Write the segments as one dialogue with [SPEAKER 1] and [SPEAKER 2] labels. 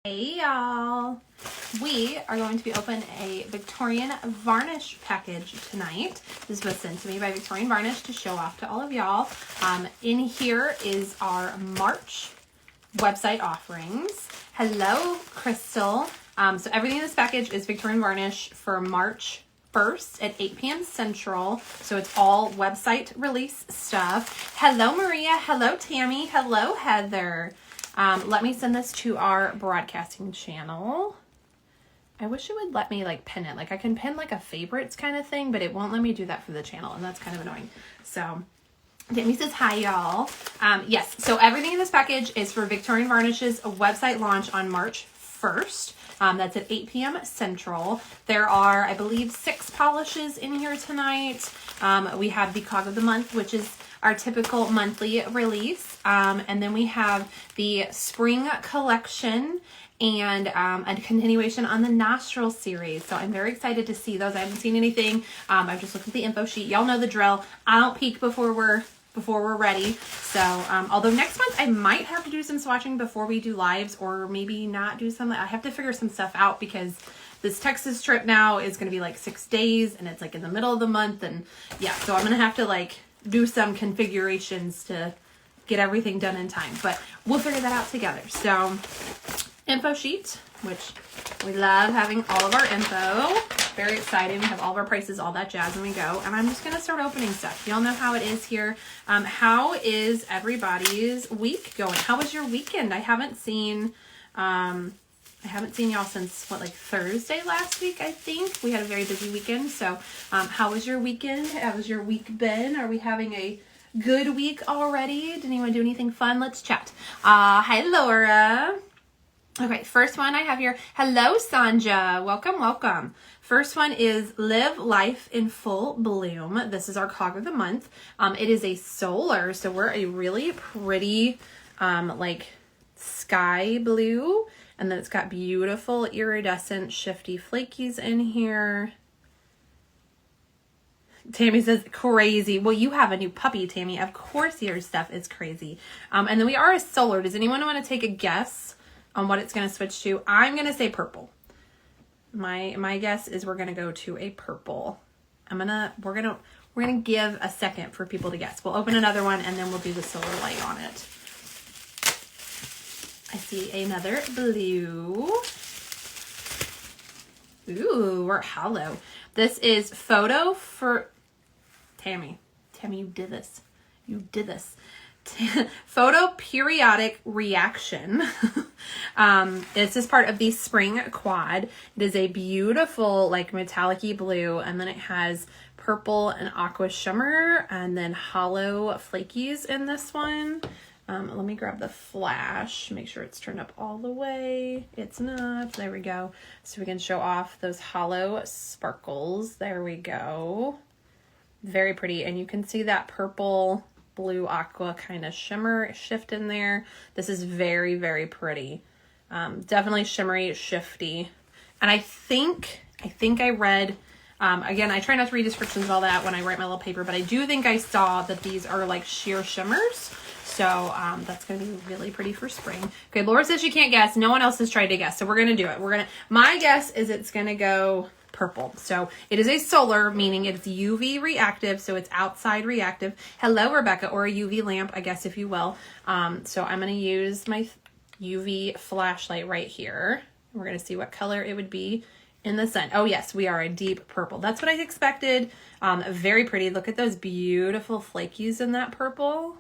[SPEAKER 1] Hey y'all, we are going to be opening a Victorian Varnish package tonight. This was sent to me by Victorian Varnish to show off to all of y'all. In here is our March website offerings. Hello, Crystal. So everything in this package is Victorian Varnish for March 1st at 8 p.m. Central. So it's all website release stuff. Hello, Maria. Hello, Tammy. Hello, Heather. Let me send this to our broadcasting channel. I wish it would let me like pin it. Like I can pin like a favorites kind of thing, but it won't let me do that for the channel, and that's kind of annoying. So Tammy says hi, y'all. Yes, so everything in this package is for Victorian Varnish's website launch on March 1st. That's at 8 p.m. Central. There are, I believe, 6 polishes in here tonight. We have the Cog of the Month, which is our typical monthly release. And then we have the Spring Collection and a continuation on the Nostril series. So I'm very excited to see those. I haven't seen anything. I've just looked at the info sheet. Y'all know the drill. I don't peek before we're ready. So, although next month I might have to do some swatching before we do lives, or maybe not do something. I have to figure some stuff out because this Texas trip now is going to be like 6 days and it's like in the middle of the month. And yeah, so I'm going to have to like do some configurations to get everything done in time, but we'll figure that out together. So info sheet, which we love having all of our info. Very exciting. We have all of our prices, all that jazz, and we go. And I'm just going to start opening stuff. Y'all know how it is here. How is everybody's week going? How was your weekend? I haven't seen y'all since what, like Thursday last week, I think. We had a very busy weekend. So how was your weekend? How has your week been? Are we having a good week already? Did anyone do anything fun? Let's chat. Hi, Laura. Okay, first one I have here. Hello, Sanja. Welcome, welcome. First one is Live Life in Full Bloom. This is our Cog of the Month. It is a solar, so we're a really pretty like sky blue. And then it's got beautiful iridescent shifty flakies in here. Tammy says, crazy. Well, you have a new puppy, Tammy. Of course your stuff is crazy. And then we are a solar. Does anyone want to take a guess on what it's going to switch to? I'm going to say purple. My guess is we're going to go to a purple. We're going to give a second for people to guess. We'll open another one and then we'll do the solar light on it. I see another blue. Ooh, we're hollow. This is Photo for Tammy. Tammy, you did this. You did this. Photo Periodic Reaction. This is part of the Spring Quad. It is a beautiful like metallic-y blue, and then it has purple and aqua shimmer, and then hollow flakies in this one. Let me grab the flash, make sure it's turned up all the way. It's not. There we go. So we can show off those hollow sparkles. There we go. Very pretty. And you can see that purple, blue, aqua kind of shimmer shift in there. This is very, very pretty. Definitely shimmery, shifty. And I think I read, again, I try not to read descriptions and all that when I write my little paper, but I do think I saw that these are like sheer shimmers. So that's going to be really pretty for spring. Okay, Laura says she can't guess. No one else has tried to guess, so we're going to do it. My guess is it's going to go purple. So it is a solar, meaning it's UV reactive, so it's outside reactive. Hello, Rebecca, or a UV lamp, I guess, if you will. So I'm going to use my UV flashlight right here. We're going to see what color it would be in the sun. Oh, yes, we are a deep purple. That's what I expected. Very pretty. Look at those beautiful flakies in that purple.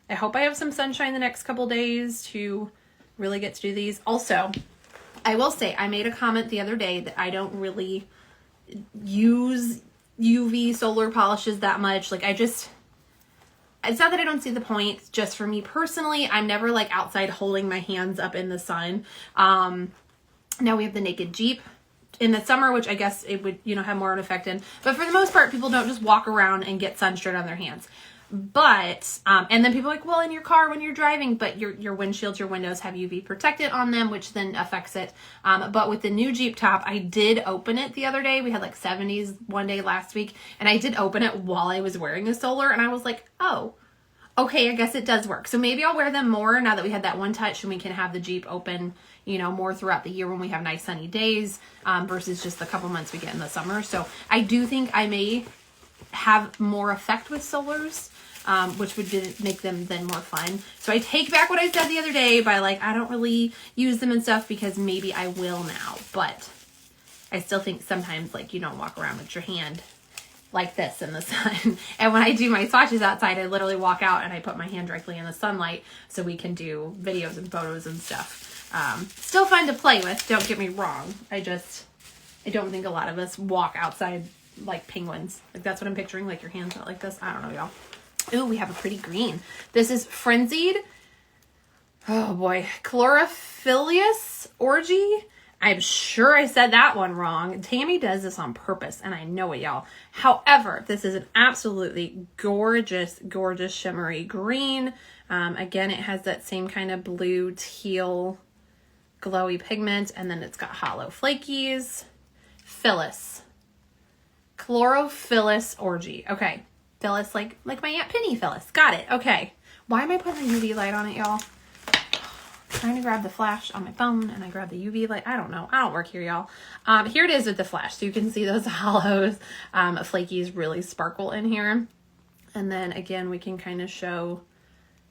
[SPEAKER 1] I hope I have some sunshine the next couple days to really get to do these. Also, I will say, I made a comment the other day that I don't really use UV solar polishes that much. Like it's not that I don't see the point. Just for me personally, I'm never like outside holding my hands up in the sun. Now we have the Naked Jeep in the summer, which I guess it would, have more of an effect in. But for the most part, people don't just walk around and get sunstroke on their hands. But, and then people are like, well, in your car when you're driving, but your windshields, your windows have UV protectant on them, which then affects it. But with the new Jeep top, I did open it the other day. We had like 70s one day last week, and I did open it while I was wearing a solar, and I was like, oh, okay, I guess it does work. So maybe I'll wear them more now that we had that one touch and we can have the Jeep open you know, more throughout the year when we have nice sunny days, versus just the couple months we get in the summer. So I do think I may have more effect with solars, which would make them then more fun. So I take back what I said the other day by like, I don't really use them and stuff, because maybe I will now, but I still think sometimes like you don't walk around with your hand like this in the sun. And when I do my swatches outside, I literally walk out and I put my hand directly in the sunlight so we can do videos and photos and stuff. Still fun to play with, don't get me wrong. I don't think a lot of us walk outside like penguins. Like that's what I'm picturing, like your hands out like this. I don't know, y'all. Ooh, we have a pretty green. This is Frenzied, oh boy, Chlorophyllus Orgy. I'm sure I said that one wrong. Tammy does this on purpose, and I know it, y'all. However, this is an absolutely gorgeous, gorgeous shimmery green. Again, it has that same kind of blue, teal, glowy pigment, and then it's got hollow flakies. Phyllis. Chlorophyllus Orgy. Okay. Phyllis, like my Aunt Penny Phyllis. Got it. Okay. Why am I putting a UV light on it, y'all? Trying to grab the flash on my phone and I grab the UV light. I don't know. I don't work here, y'all. Here it is with the flash. So you can see those hollows. Flakies really sparkle in here. And then again, we can kind of show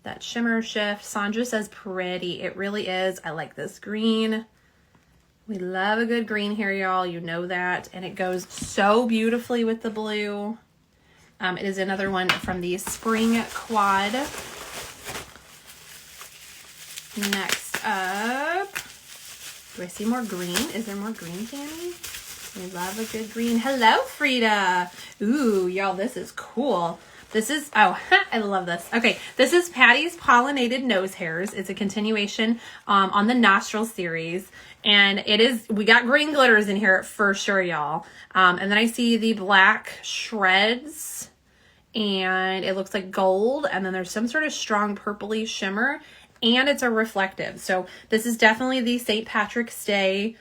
[SPEAKER 1] that shimmer shift. Sandra says pretty. It really is. I like this green. We love a good green here, y'all. You know that. And it goes so beautifully with the blue. It is another one from the Spring Quad. Next up, do I see more green? Is there more green, Tammy? We love a good green. Hello, Frida. Ooh, y'all, this is cool. This is, oh, I love this. Okay, this is Patty's Pollinated Nose Hairs. It's a continuation on the Nostril series. And it is, we got green glitters in here for sure, y'all. And then I see the black shreds. And it looks like gold. And then there's some sort of strong purpley shimmer. And it's a reflective. So this is definitely the St. Patrick's Day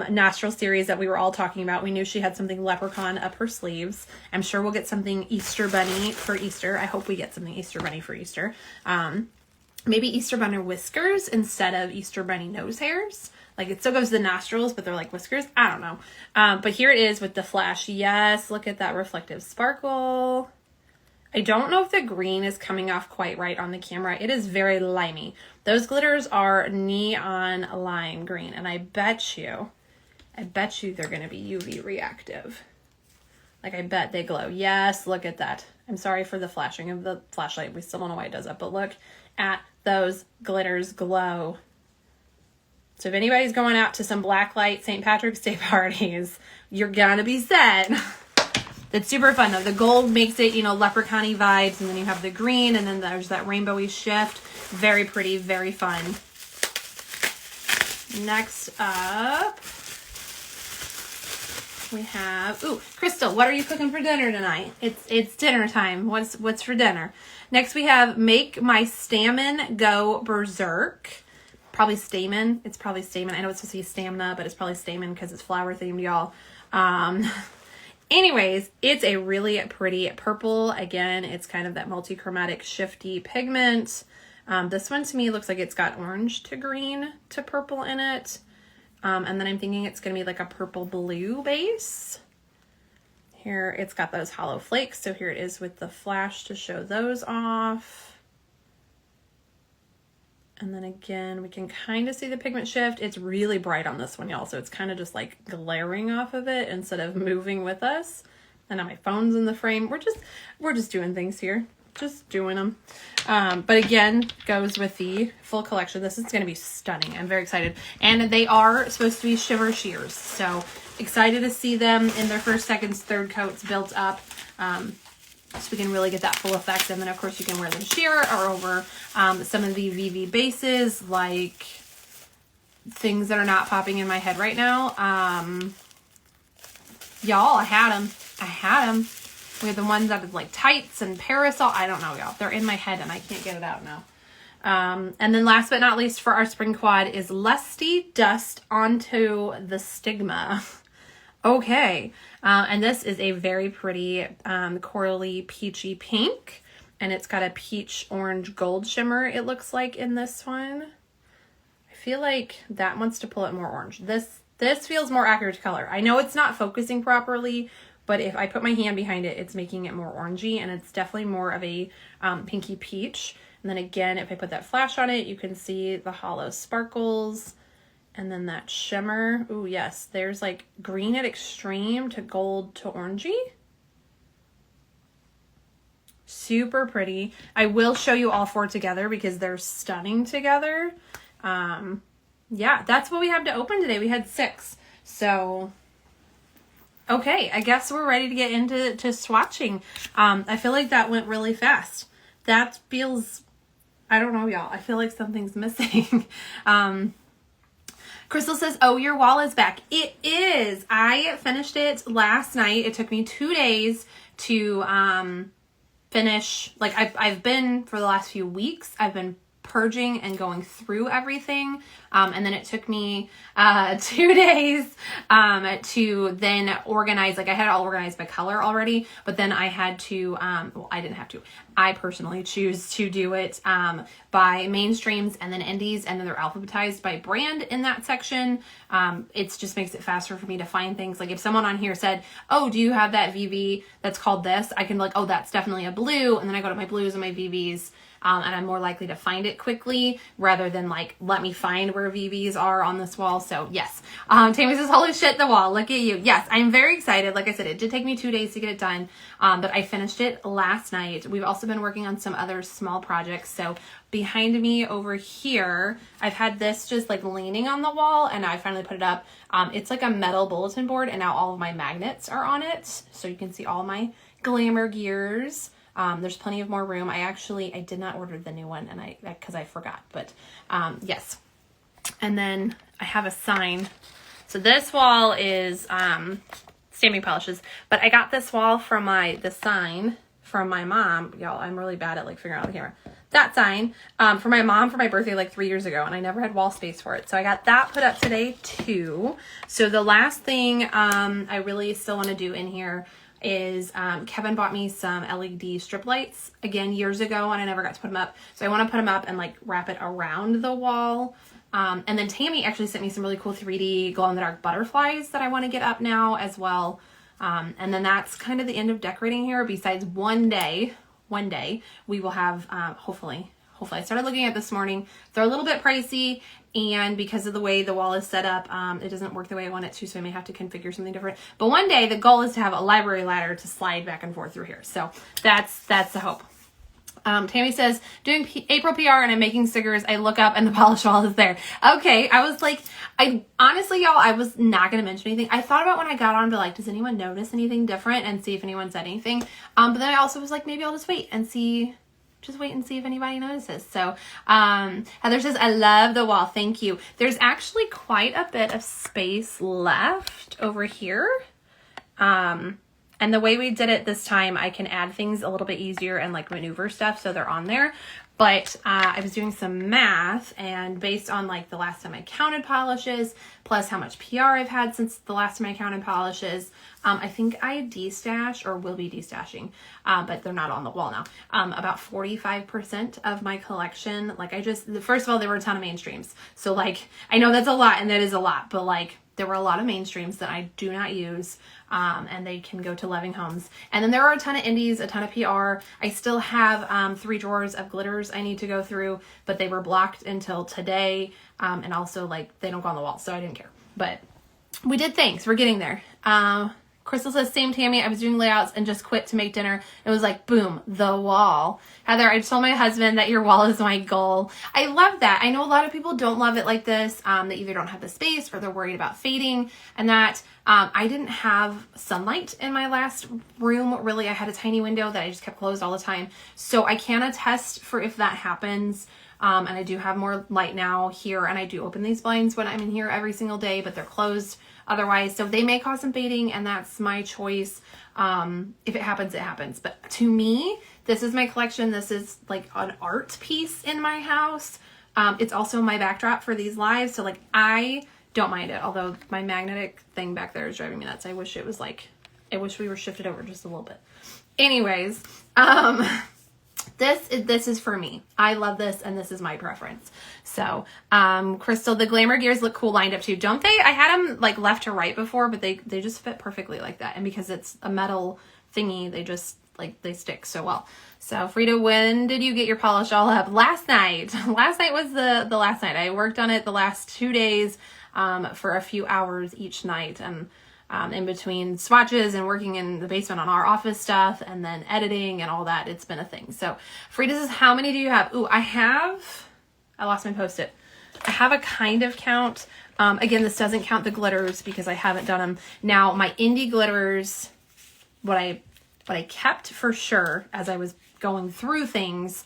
[SPEAKER 1] nostril series that we were all talking about. We knew she had something leprechaun up her sleeves. I'm sure we'll get something Easter bunny for Easter. I hope we get something Easter bunny for Easter. Maybe Easter bunny whiskers instead of Easter bunny nose hairs. Like it still goes to the nostrils, but they're like whiskers. I don't know. But here it is with the flash. Yes, look at that reflective sparkle. I don't know if the green is coming off quite right on the camera. It is very limey. Those glitters are neon lime green, and I bet you they're going to be UV reactive. Like I bet they glow. Yes, look at that. I'm sorry for the flashing of the flashlight. We still don't know why it does that, but look at those glitters glow. So if anybody's going out to some blacklight St. Patrick's Day parties, you're gonna be set. It's super fun though. The gold makes it, you know, leprechaun-y vibes, and then you have the green, and then there's that rainbowy shift. Very pretty, very fun. Next up, we have, ooh, Crystal, what are you cooking for dinner tonight? It's dinner time. What's for dinner? Next we have Make My Stamen Go Berserk. Probably stamen. It's probably stamen. I know it's supposed to be stamina, but it's probably stamen because it's flower themed, y'all. Anyways, it's a really pretty purple. Again, it's kind of that multi-chromatic shifty pigment. This one to me looks like it's got orange to green to purple in it. And then I'm thinking it's going to be like a purple blue base. Here it's got those hollow flakes. So here it is with the flash to show those off. And then again, we can kind of see the pigment shift. It's really bright on this one, y'all. So it's kind of just like glaring off of it instead of moving with us. And now my phone's in the frame. We're just doing things here. Just doing them. But again, goes with the full collection. This is going to be stunning. I'm very excited. And they are supposed to be shimmer shears. So excited to see them in their first, second, third coats built up. So we can really get that full effect. And then of course you can wear them sheer or over some of the VV bases, like things that are not popping in my head right now. Y'all, I had them. We had the ones that is like tights and parasol. I don't know, y'all. They're in my head and I can't get it out now. And then last but not least for our spring quad is Lusty Dust Onto the Stigma. Okay, and this is a very pretty corally peachy pink, and it's got a peach orange gold shimmer, it looks like, in this one. I feel like that wants to pull it more orange. This feels more accurate to color. I know it's not focusing properly, but if I put my hand behind it, it's making it more orangey, and it's definitely more of a pinky peach. And then again, if I put that flash on it, you can see the hollow sparkles and then that shimmer. Ooh, yes, there's like green at extreme to gold to orangey. Super pretty. I will show you all 4 together because they're stunning together. Yeah, that's what we have to open today. We had 6. So, okay, I guess we're ready to get into swatching. I feel like that went really fast. That feels, I don't know, y'all. I feel like something's missing. Crystal says, oh, your wall is back. It is. I finished it last night. It took me 2 days to finish. Like I've been, for the last few weeks, I've been purging and going through everything. And then it took me 2 days to then organize. Like I had it all organized by color already, but then I had to, well, I didn't have to. I personally choose to do it by mainstreams and then indies, and then they're alphabetized by brand in that section. It just makes it faster for me to find things. Like if someone on here said, oh, do you have that VV that's called this? I can be like, oh, that's definitely a blue. And then I go to my blues and my VVs. And I'm more likely to find it quickly rather than like, let me find where VVs are on this wall. So yes, Tammy says, holy shit, the wall, look at you. Yes, I'm very excited. Like I said, it did take me 2 days to get it done. But I finished it last night. We've also been working on some other small projects. So behind me over here, I've had this just like leaning on the wall, and I finally put it up. It's like a metal bulletin board, and now all of my magnets are on it. So you can see all my glamour gears. There's plenty of more room. I did not order the new one, and because I forgot, but, yes. And then I have a sign. So this wall is, stamping polishes, but I got this wall from the sign from my mom. Y'all, I'm really bad at like figuring out the camera. That sign, for my mom for my birthday like 3 years ago, and I never had wall space for it. So I got that put up today too. So the last thing, I really still want to do in here is Kevin bought me some LED strip lights again years ago, and I never got to put them up. So I want to put them up and like wrap it around the wall. And then Tammy actually sent me some really cool 3D glow in the dark butterflies that I want to get up now as well. And then that's kind of the end of decorating here. Besides one day we will have, hopefully I started looking at this morning. They're a little bit pricey, and because of the way the wall is set up, it doesn't work the way I want it to, so I may have to configure something different. But one day the goal is to have a library ladder to slide back and forth through here. So that's the hope. Tammy says, doing April PR and I'm making stickers. I look up and the polish wall is there. Okay. I was like, honestly, y'all, I was not going to mention anything. I thought about when I got on, but like, does anyone notice anything different, and see if anyone said anything. But then I also was like, maybe I'll just wait and see if anybody notices. So, Heather says, I love the wall. Thank you. There's actually quite a bit of space left over here. And the way we did it this time, I can add things a little bit easier and like maneuver stuff so they're on there. But I was doing some math, and based on like the last time I counted polishes, plus how much PR I've had since the last time I counted polishes, I think I de-stash, or will be de-stashing, but they're not on the wall now, about 45% of my collection. Like first of all, there were a ton of mainstreams. So like, I know that's a lot, and that is a lot, but like, there were a lot of mainstreams that I do not use, and they can go to loving homes. And then there are a ton of indies, a ton of PR. I still have 3 drawers of glitters I need to go through, but they were blocked until today. And also like, they don't go on the wall, so I didn't care. But we did things. We're getting there. Crystal says, same Tammy, I was doing layouts and just quit to make dinner. It was like, boom, the wall. Heather, I just told my husband that your wall is my goal. I love that. I know a lot of people don't love it like this. They either don't have the space or they're worried about fading, and that I didn't have sunlight in my last room. Really, I had a tiny window that I just kept closed all the time. So I can attest for if that happens. And I do have more light now here, and I do open these blinds when I'm in here every single day, but they're closed otherwise. So they may cause some fading, and that's my choice. If it happens, it happens. But to me, this is my collection. This is like an art piece in my house. It's also my backdrop for these lives. So like, I don't mind it. Although my magnetic thing back there is driving me nuts. I wish we were shifted over just a little bit. Anyways, This is for me. I love this, and this is my preference. So, Crystal, the glamour gears look cool lined up too, don't they? I had them like left to right before, but they just fit perfectly like that. And because it's a metal thingy, they just like, they stick so well. So Frida, when did you get your polish all up? Last night. Last night was the last night. I worked on it the last 2 days for a few hours each night. And in between swatches and working in the basement on our office stuff and then editing and all that, it's been a thing. So Frida says, how many do you have? Ooh, I lost my Post-it. I have a kind of count. Again, this doesn't count the glitters because I haven't done them. Now, my indie glitters, what I kept for sure as I was going through things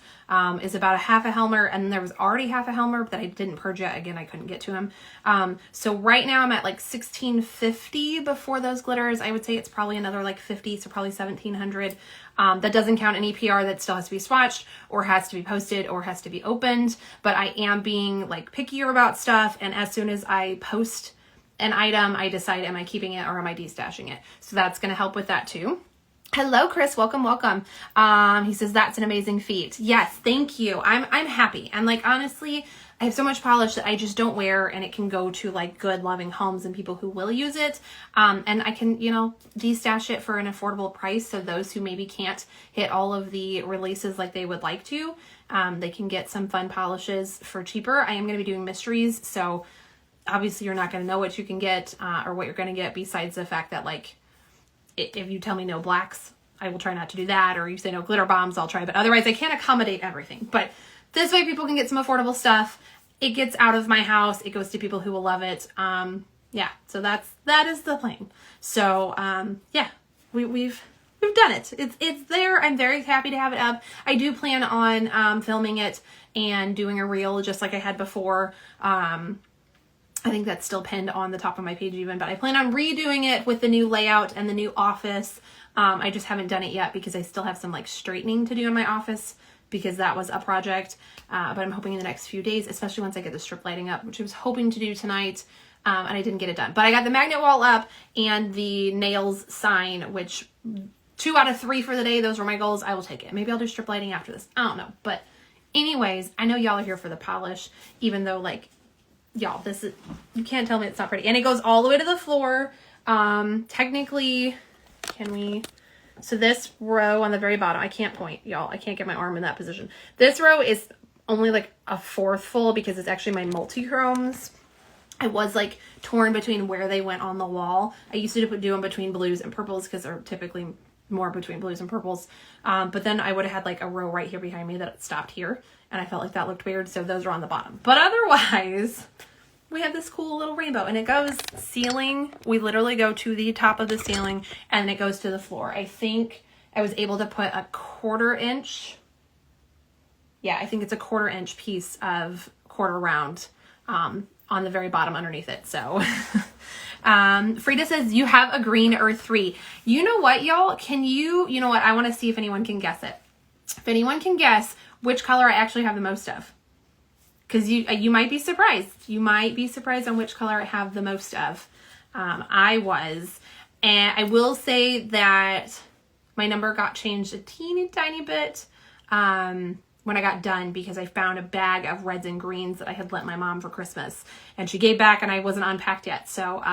[SPEAKER 1] is about a half a Helmer, and there was already half a Helmer that I didn't purge yet. Again, I couldn't get to him. So right now I'm at like 1650 before those glitters. I would say it's probably another like 50, so probably 1700. That doesn't count any PR that still has to be swatched or has to be posted or has to be opened, but I am being like pickier about stuff, and as soon as I post an item, I decide, am I keeping it or am I destashing it? So that's going to help with that too. Hello, Chris. Welcome, welcome. He says, that's an amazing feat. Yes, thank you. I'm happy. And like, honestly, I have so much polish that I just don't wear, and it can go to like good, loving homes and people who will use it. And I can, you know, destash it for an affordable price. So those who maybe can't hit all of the releases like they would like to, they can get some fun polishes for cheaper. I am going to be doing mysteries. So obviously you're not going to know what you can get or what you're going to get, besides the fact that like, if you tell me no blacks, I will try not to do that. Or you say no glitter bombs, I'll try. But otherwise, I can't accommodate everything. But this way, people can get some affordable stuff. It gets out of my house. It goes to people who will love it. Yeah. So that is the plan. So yeah, we've done it. It's there. I'm very happy to have it up. I do plan on filming it and doing a reel just like I had before. I think that's still pinned on the top of my page even, but I plan on redoing it with the new layout and the new office. I just haven't done it yet because I still have some like straightening to do in my office because that was a project. But I'm hoping in the next few days, especially once I get the strip lighting up, which I was hoping to do tonight, and I didn't get it done. But I got the magnet wall up and the nails sign, which 2 out of 3 for the day. Those were my goals. I will take it. Maybe I'll do strip lighting after this. I don't know. But anyways, I know y'all are here for the polish, even though like, y'all, this is, you can't tell me it's not pretty. And it goes all the way to the floor. Technically, so this row on the very bottom, I can't point, y'all. I can't get my arm in that position. This row is only like a fourth full because it's actually my multi-chromes. I was like torn between where they went on the wall. I used to do them between blues and purples because they're typically more between blues and purples. But then I would have had like a row right here behind me that stopped here. And I felt like that looked weird. So those are on the bottom. But otherwise, we have this cool little rainbow. And it goes ceiling. We literally go to the top of the ceiling and it goes to the floor. I think I was able to put a 1/4 inch. Yeah, I think it's a 1/4 inch piece of quarter round on the very bottom underneath it. So Frida says, you have a green Earth 3. You know what, y'all? You know what? I want to see if anyone can guess it. If anyone can guess which color I actually have the most of. Because you might be surprised. You might be surprised on which color I have the most of. I was. And I will say that my number got changed a teeny tiny bit when I got done because I found a bag of reds and greens that I had lent my mom for Christmas. And she gave back and I wasn't unpacked yet. So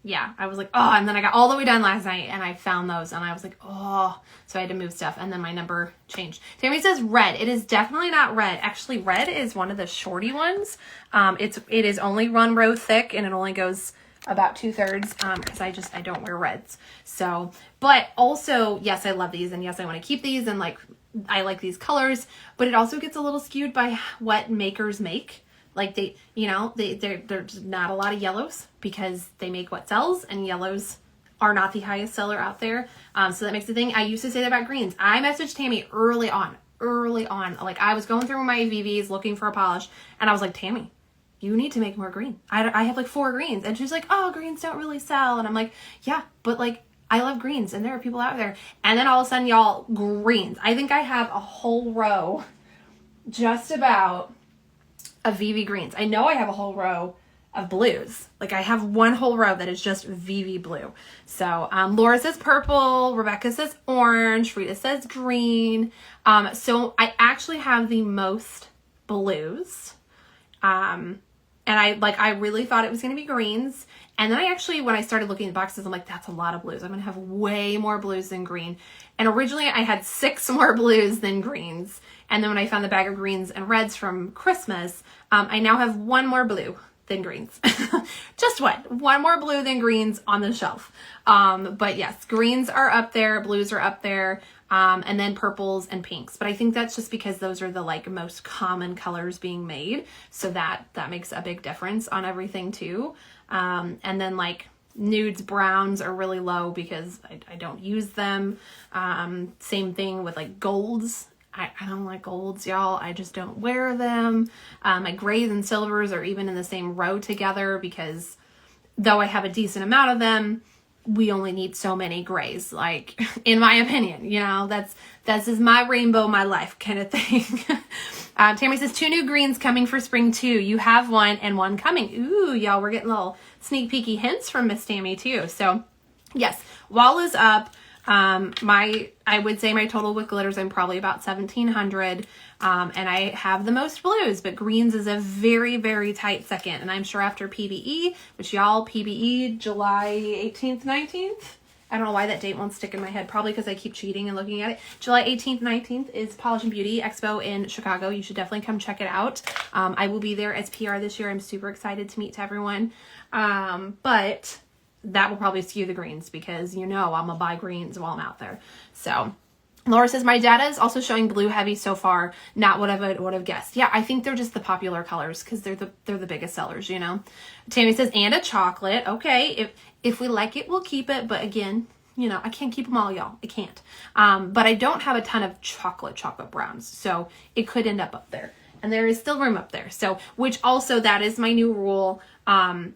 [SPEAKER 1] yeah, I was like, oh, and then I got all the way done last night and I found those and I was like, oh, so I had to move stuff and then my number changed. Tammy says red. It is definitely not red. Actually, red is one of the shorty ones. It is only 1 row thick and it only goes about 2/3 because I don't wear reds. So, but also, yes, I love these and yes, I want to keep these and like, I like these colors, but it also gets a little skewed by what makers make. Like there's not a lot of yellows because they make what sells and yellows are not the highest seller out there. So that makes the thing. I used to say that about greens. I messaged Tammy early on. Like I was going through my VVs looking for a polish and I was like, Tammy, you need to make more green. I have like 4 greens. And she's like, oh, greens don't really sell. And I'm like, yeah, but like I love greens and there are people out there. And then all of a sudden, y'all, greens. I think I have a whole row just about of VV greens. I know I have a whole row of blues. Like I have one whole row that is just VV blue. So Laura says purple, Rebecca says orange, Frida says green. So I actually have the most blues. And I really thought it was going to be greens. And then I actually, when I started looking at the boxes, I'm like, that's a lot of blues. I'm going to have way more blues than green. And originally I had 6 more blues than greens. And then when I found the bag of greens and reds from Christmas, I now have 1 more blue than greens. Just one more blue than greens on the shelf. But yes, greens are up there, blues are up there, and then purples and pinks. But I think that's just because those are the like most common colors being made. So that makes a big difference on everything too. And then like nudes, browns are really low because I don't use them. Same thing with like golds. I don't like golds, y'all. I just don't wear them. My grays and silvers are even in the same row together because though I have a decent amount of them, we only need so many grays, like in my opinion, you know, that's just my rainbow, my life kind of thing. Tammy says 2 new greens coming for spring too. You have one and one coming. Ooh, y'all, we're getting little sneak peeky hints from Miss Tammy too. So yes, wall is up. I would say my total with glitters, I'm probably about 1,700. And I have the most blues, but greens is a very, very tight second. And I'm sure after PBE, which y'all, PBE, July 18th, 19th. I don't know why that date won't stick in my head. Probably because I keep cheating and looking at it. July 18th, 19th is Polish and Beauty Expo in Chicago. You should definitely come check it out. I will be there as PR this year. I'm super excited to meet everyone. But that will probably skew the greens because you know I'm gonna buy greens while I'm out there. So Laura says my data is also showing blue heavy so far. Not what I would have guessed. Yeah, I think they're just the popular colors because they're the biggest sellers, you know. Tammy says and a chocolate. Okay, if we like it, we'll keep it. But again, you know, I can't keep them all, y'all. I can't. But I don't have a ton of chocolate browns, so it could end up there. And there is still room up there. So, which also that is my new rule.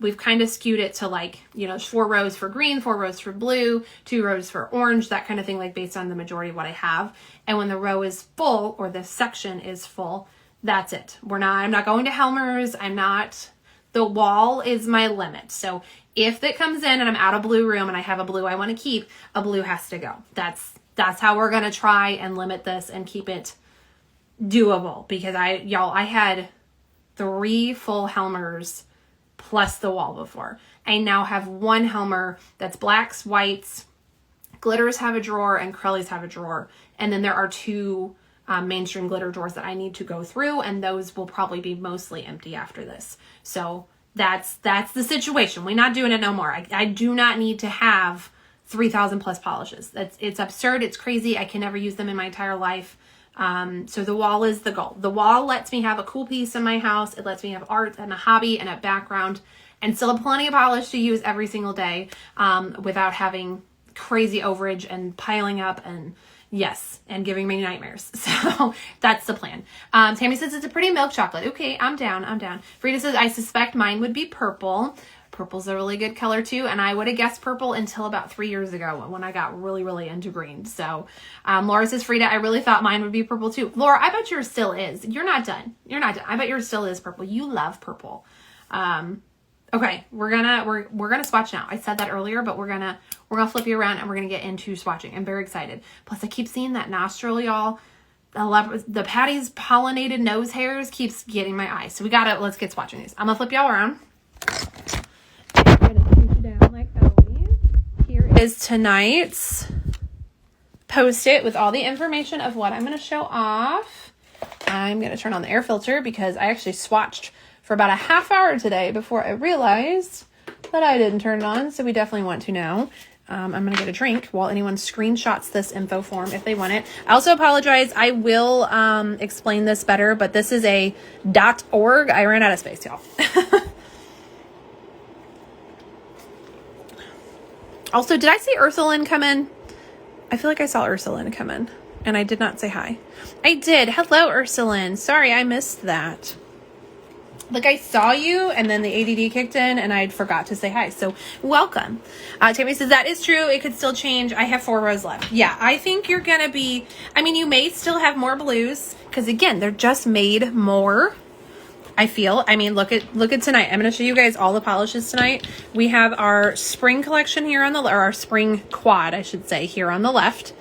[SPEAKER 1] We've kind of skewed it to like, you know, 4 rows for green, 4 rows for blue, 2 rows for orange, that kind of thing, like based on the majority of what I have. And when the row is full or the section is full, that's it. I'm not going to Helmer's. The wall is my limit. So if it comes in and I'm out of blue room and I have a blue I want to keep, a blue has to go. That's how we're going to try and limit this and keep it doable because I had 3 full Helmers plus the wall before. I now have 1 Helmer that's blacks, whites, glitters have a drawer and Crellies have a drawer. And then there are 2 mainstream glitter drawers that I need to go through and those will probably be mostly empty after this. So that's the situation. We're not doing it no more. I do not need to have 3,000 plus polishes. It's absurd. It's crazy. I can never use them in my entire life. So the wall is the goal. The wall lets me have a cool piece in my house. It lets me have art and a hobby and a background and still have plenty of polish to use every single day, without having crazy overage and piling up and giving me nightmares. So that's the plan. Tammy says it's a pretty milk chocolate. Okay. I'm down. Frida says, I suspect mine would be purple. Purple's a really good color too. And I would have guessed purple until about 3 years ago when I got really, really into green. So Laura says, Frida, I really thought mine would be purple too. Laura, I bet yours still is. You're not done. I bet yours still is purple. You love purple. Okay, we're gonna swatch now. I said that earlier, but we're gonna flip you around and we're gonna get into swatching. I'm very excited. Plus I keep seeing that nostril, y'all. The Patty's pollinated nose hairs keeps getting my eye. So let's get swatching these. I'm gonna flip y'all around. Down like always. Here is tonight's Post-it with all the information of what I'm going to show off. I'm going to turn on the air filter because I actually swatched for about a half hour today before I realized that I didn't turn it on. So we definitely want to now. I'm going to get a drink while anyone screenshots this info form if they want it. I also apologize. I will explain this better, but this is a .org. I ran out of space, y'all. Also, did I see Ursulyn come in? I feel like I saw Ursulyn come in, and I did not say hi. I did. Hello, Ursulyn. Sorry, I missed that. Like, I saw you, and then the ADD kicked in, and I forgot to say hi. So, welcome. Tammy says, that is true. It could still change. I have 4 rows left. Yeah, I think you're going to be... I mean, you may still have more blues, because, again, they're just made more. I feel. I mean, look at tonight. I'm going to show you guys all the polishes tonight. We have our spring collection here on the, or our spring quad, I should say, here on the left.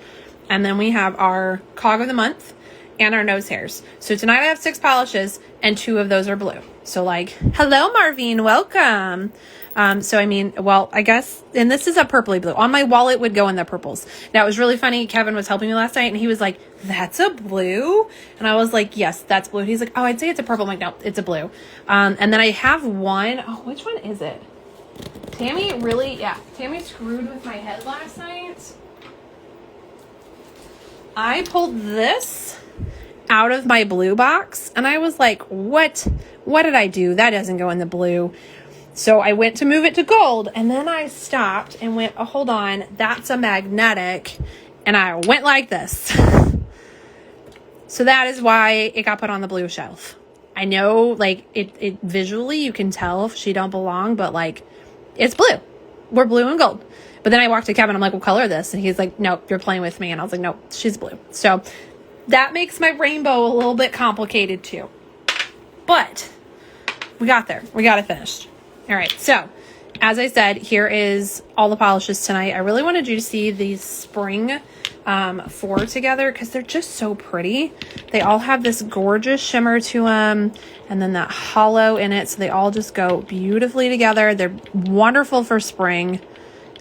[SPEAKER 1] And then we have our cog of the month and our nose hairs. So tonight I have 6 polishes and 2 of those are blue. So like, hello Marvine, welcome. So I mean, well, I guess, and this is a purpley blue. On my wall, it would go in the purples. Now it was really funny. Kevin was helping me last night and he was like, that's a blue? And I was like, yes, that's blue. He's like, oh, I'd say it's a purple. I'm like, no, it's a blue. And then I have one, oh, which one is it? Tammy screwed with my head last night. I pulled this out of my blue box and I was like, what did I do? That doesn't go in the blue. So I went to move it to gold and then I stopped and went, oh, hold on, that's a magnetic. And I went like this. So that is why it got put on the blue shelf. I know, like, it visually you can tell if she don't belong, but like, it's blue. We're blue and gold. But then I walked to Kevin, I'm like, what color is this? And he's like, no, you're playing with me. And I was like, no, she's blue. So that makes my rainbow a little bit complicated too. But we got there. We got it finished. All right, so as I said, here is all the polishes tonight. I really wanted you to see these spring 4 together because they're just so pretty. They all have this gorgeous shimmer to them and then that hollow in it. So they all just go beautifully together. They're wonderful for spring.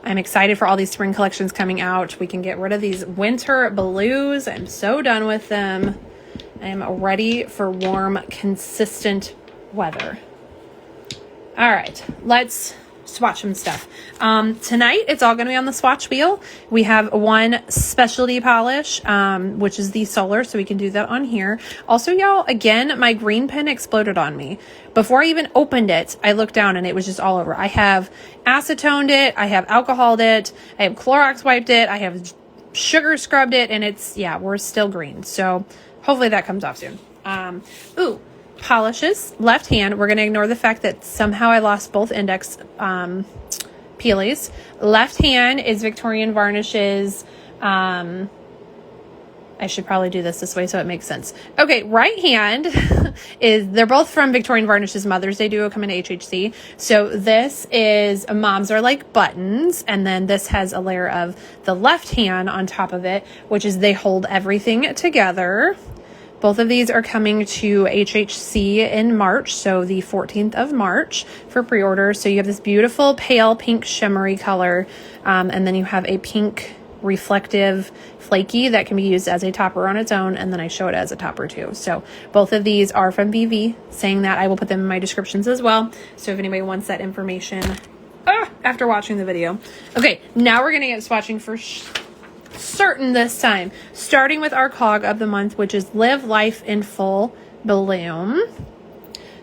[SPEAKER 1] I'm excited for all these spring collections coming out. We can get rid of these winter blues. I'm so done with them. I am ready for warm, consistent weather. All right, let's swatch some stuff. Tonight, it's all going to be on the swatch wheel. We have one specialty polish, which is the solar, so we can do that on here. Also, y'all, again, my green pen exploded on me. Before I even opened it, I looked down and it was just all over. I have acetoned it, I have alcoholed it, I have Clorox wiped it, I have sugar scrubbed it, and it's, yeah, we're still green. So hopefully that comes off soon. Ooh. Polishes, left hand. We're going to ignore the fact that somehow I lost both index peelies. Left hand is Victorian Varnish's. I should probably do this way so it makes sense. Okay, right hand is, they're both from Victorian Varnish's Mother's Day duo coming to HHC. So this is Moms Are Like Buttons, and then this has a layer of the left hand on top of it, which is They Hold Everything Together. Both of these are coming to HHC in March, so the 14th of March for pre-order. So you have this beautiful pale pink shimmery color, and then you have a pink reflective flaky that can be used as a topper on its own, and then I show it as a topper too. So both of these are from BV. Saying that, I will put them in my descriptions as well. So if anybody wants that information after watching the video. Okay, now we're going to get swatching for certain this time, starting with our cog of the month, which is Live Life in Full Bloom.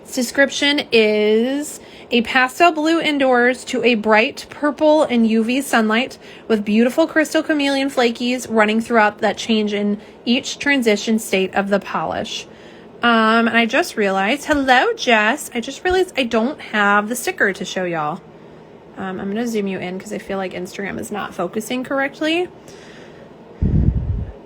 [SPEAKER 1] Its description is a pastel blue indoors to a bright purple in UV sunlight with beautiful crystal chameleon flakies running throughout that change in each transition state of the polish. And I just realized, hello Jess, I just realized I don't have the sticker to show y'all. I'm going to zoom you in because I feel like Instagram is not focusing correctly.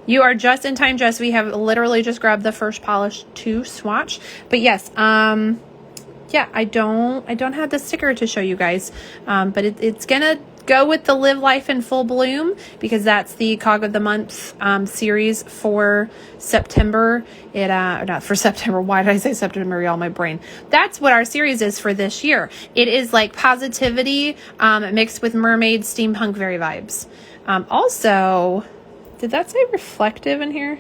[SPEAKER 1] You are just in time, Jess. We have literally just grabbed the first polish to swatch. But yes, yeah, I don't have the sticker to show you guys. But it's gonna go with the Live Life in Full Bloom because that's the Cog of the Month series for September. Not for September. Why did I say September? Y'all, my brain. That's what our series is for this year. It is like positivity mixed with mermaid steampunk fairy vibes. Also, did that say reflective in here?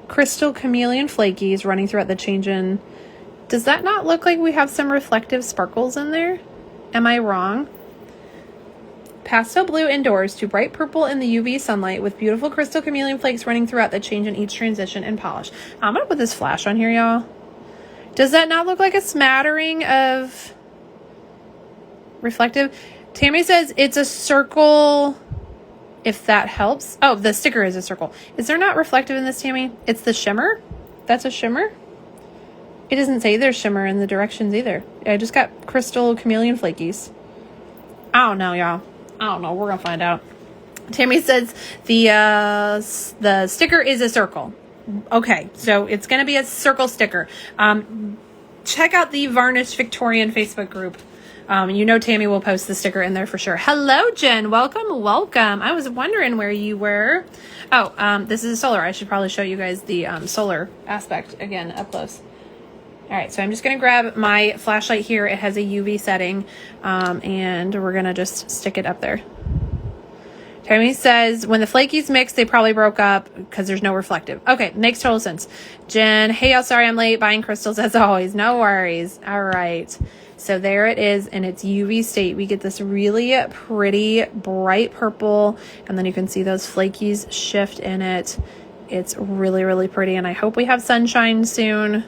[SPEAKER 1] Crystal chameleon flakies running throughout the change in. Does that not look like we have some reflective sparkles in there? Am I wrong? Pastel blue indoors to bright purple in the UV sunlight with beautiful crystal chameleon flakes running throughout the change in each transition and polish. I'm going to put this flash on here, y'all. Does that not look like a smattering of reflective? Tammy says it's a circle, if that helps. Oh, the sticker is a circle. Is there not reflective in this, Tammy? It's the shimmer? That's a shimmer? It doesn't say there's shimmer in the directions either. I just got crystal chameleon flakies. I don't know, y'all. I don't know. We're going to find out. Tammy says the sticker is a circle. Okay, so it's going to be a circle sticker. check out the Varnish Victorian Facebook group. You know Tammy will post the sticker in there for sure. Hello, Jen. Welcome, welcome. I was wondering where you were. Oh, this is solar. I should probably show you guys the solar aspect again up close. All right, so I'm just going to grab my flashlight here. It has a UV setting, and we're going to just stick it up there. Tammy says, when the flakies mixed, they probably broke up because there's no reflective. Okay, makes total sense. Jen, hey, y'all, sorry I'm late. Buying crystals as always. No worries. All right. So there it is in its UV state. We get this really pretty bright purple, and then you can see those flakies shift in it. It's really, really pretty, and I hope we have sunshine soon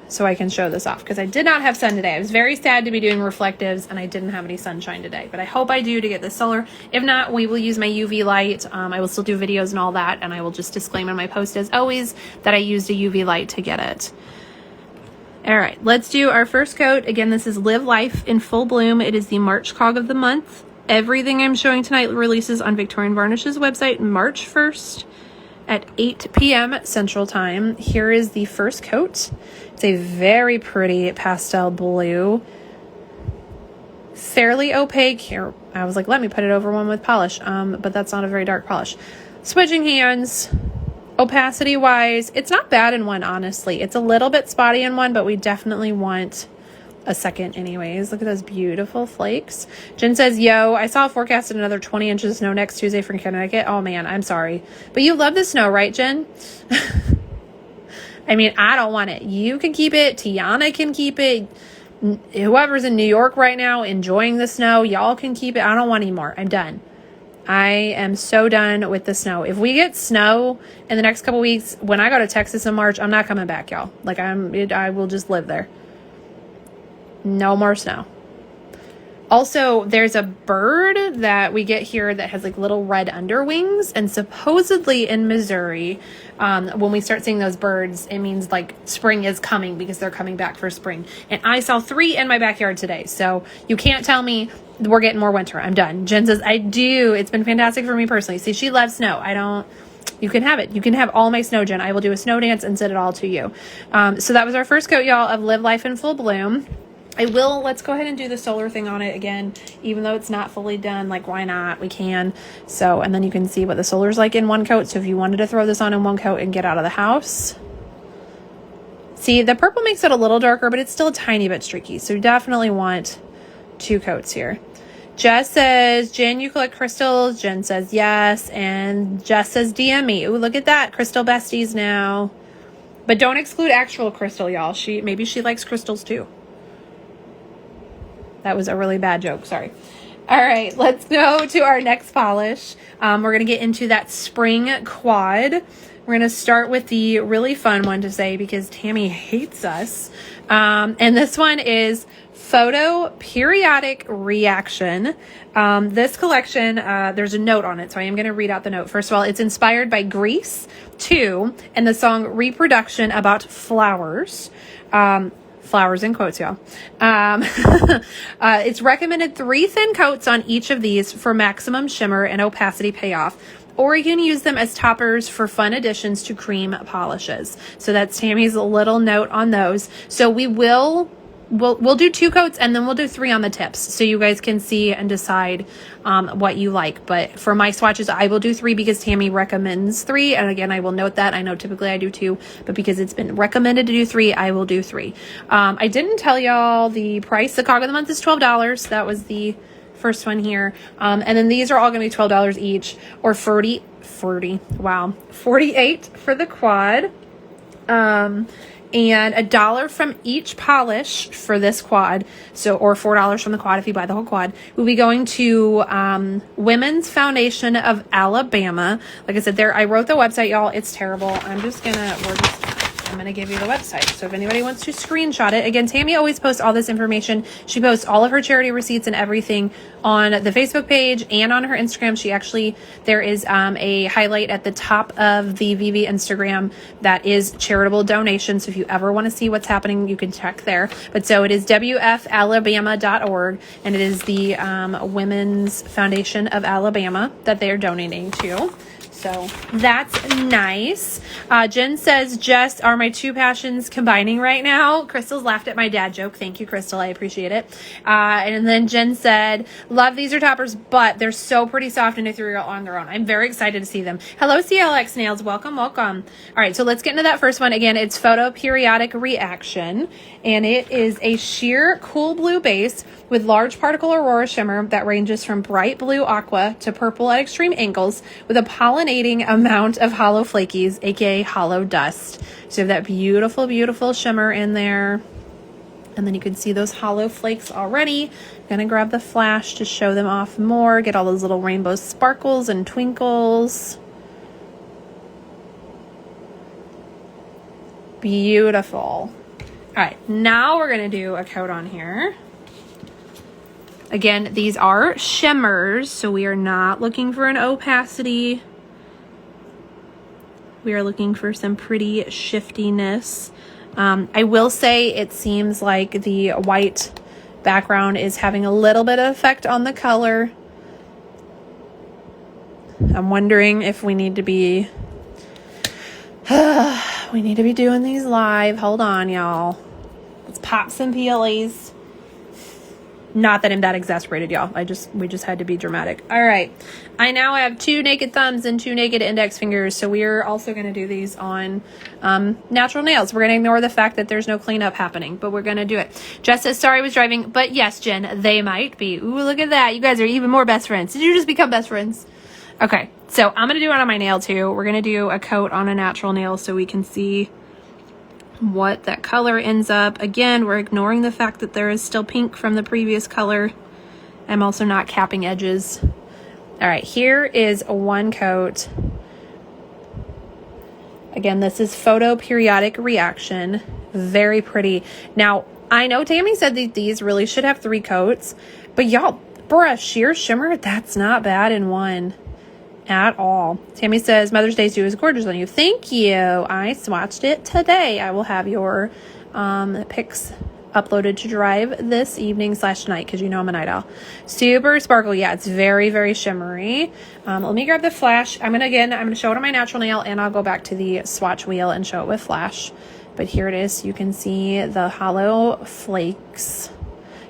[SPEAKER 1] so I can show this off, because I did not have sun today. I was very sad to be doing reflectives, and I didn't have any sunshine today, but I hope I do to get this solar. If not, we will use my UV light. I will still do videos and all that, and I will just disclaim in my post as always that I used a UV light to get it. All right, let's do our first coat. Again, this is Live Life in Full Bloom. It is the March cog of the month. Everything I'm showing tonight releases on Victorian Varnish's website March 1st at 8 p.m. Central Time. Here is the first coat. It's a very pretty pastel blue, fairly opaque. Here, I was like, let me put it over one with polish, but that's not a very dark polish. Switching hands. Opacity wise, it's not bad in one, honestly. It's a little bit spotty in one, but we definitely want a second anyways. Look at those beautiful flakes. Jen says, yo, I saw a forecast at another 20 inches of snow next Tuesday from Connecticut. Oh man, I'm sorry. But you love the snow, right, Jen? I mean, I don't want it. You can keep it. Tiana can keep it. Whoever's in New York right now enjoying the snow, y'all can keep it. I don't want any more. I'm done. I am so done with the snow. If we get snow in the next couple weeks, when I go to Texas in March, I'm not coming back, y'all. Like, I will just live there. No more snow. Also, there's a bird that we get here that has like little red underwings, and supposedly in Missouri, when we start seeing those birds, it means like spring is coming because they're coming back for spring. And I saw 3 in my backyard today, so you can't tell me we're getting more winter. I'm done. Jen says, I do. It's been fantastic for me personally. See, she loves snow. I don't. You can have it. You can have all my snow, Jen. I will do a snow dance and send it all to you. So that was our first coat, y'all, of Live Life in Full Bloom. Let's go ahead and do the solar thing on it again, even though it's not fully done. Like, why not? We can. So, and then you can see what the solar's like in one coat. So if you wanted to throw this on in one coat and get out of the house. See, the purple makes it a little darker, but it's still a tiny bit streaky. So you definitely want 2 coats here. Jess says, Jen, you collect crystals. Jen says yes. And Jess says, DM me. Ooh, look at that. Crystal besties now. But don't exclude actual crystal, y'all. Maybe she likes crystals too. That was a really bad joke. Sorry. All right, let's go to our next polish. We're going to get into that spring quad. We're going to start with the really fun one to say because Tammy hates us. And this one is Photo Periodic Reaction. This collection, there's a note on it, so I am going to read out the note. First of all, it's inspired by Grease 2 and the song Reproduction about flowers. Flowers in quotes, y'all. It's recommended 3 thin coats on each of these for maximum shimmer and opacity payoff. Or you can use them as toppers for fun additions to cream polishes. So that's Tammy's little note on those. So we'll do 2 coats and then we'll do 3 on the tips so you guys can see and decide what you like. But for my swatches, I will do 3 because Tammy recommends 3. And again, I will note that. I know typically I do 2, but because it's been recommended to do 3, I will do 3. I didn't tell y'all the price. The cog of the month is $12. That was the first one here. And then these are all going to be $12 each, or 48 for the quad. And $1 from each polish for this quad. So, or $4 from the quad if you buy the whole quad. We'll be going to Women's Foundation of Alabama. Like I said, I wrote the website, y'all. It's terrible. I'm gonna give you the website. So if anybody wants to screenshot it, again, Tammy always posts all this information. She posts all of her charity receipts and everything on the Facebook page and on her Instagram. There is a highlight at the top of the VV Instagram that is charitable donations. So if you ever want to see what's happening, you can check there. But so it is wfalabama.org, and it is the Women's Foundation of Alabama that they are donating to. So that's nice. Jen says, Jess, are my two passions combining right now? Crystal's laughed at my dad joke. Thank you, Crystal. I appreciate it. And then Jen said, love these are toppers, but they're so pretty soft and ethereal on their own. I'm very excited to see them. Hello, CLX Nails. Welcome, welcome. All right, so let's get into that first one. Again, it's Photo Periodic Reaction, and it is a sheer cool blue base with large particle aurora shimmer that ranges from bright blue aqua to purple at extreme angles with a pollinating amount of hollow flakies, aka hollow dust. So you have that beautiful, beautiful shimmer in there. And then you can see those hollow flakes already. I'm gonna grab the flash to show them off more, get all those little rainbow sparkles and twinkles. Beautiful. All right, now we're gonna do a coat on here. Again, these are shimmers, so we are not looking for an opacity. We are looking for some pretty shiftiness. I will say it seems like the white background is having a little bit of effect on the color. I'm wondering if we need to be doing these live. Hold on, y'all. Let's pop some PLAs. Not that I'm that exasperated, y'all. We just had to be dramatic. All right. I now have 2 naked thumbs and 2 naked index fingers, so we are also going to do these on natural nails. We're going to ignore the fact that there's no cleanup happening, but we're going to do it. Jess says, sorry I was driving, but yes, Jen, they might be. Ooh, look at that. You guys are even more best friends. Did you just become best friends? Okay, so I'm going to do it on my nail, too. We're going to do a coat on a natural nail so we can see what that color ends up. Again, we're ignoring the fact that there is still pink from the previous color. I'm also not capping edges. All right, here is one coat. Again, this is Photo Periodic Reaction. Very pretty. Now, I know Tammy said that these really should have 3 coats, but y'all, for a sheer shimmer, that's not bad in one at all. Tammy says, Mother's Day Dew is gorgeous on you. Thank you. I swatched it today. I will have your pics uploaded to drive this evening / tonight because you know I'm a night owl. Super sparkle. Yeah, it's very, very shimmery. Let me grab the flash. I'm gonna show it on my natural nail, and I'll go back to the swatch wheel and show it with flash. But here it is. You can see the hollow flakes.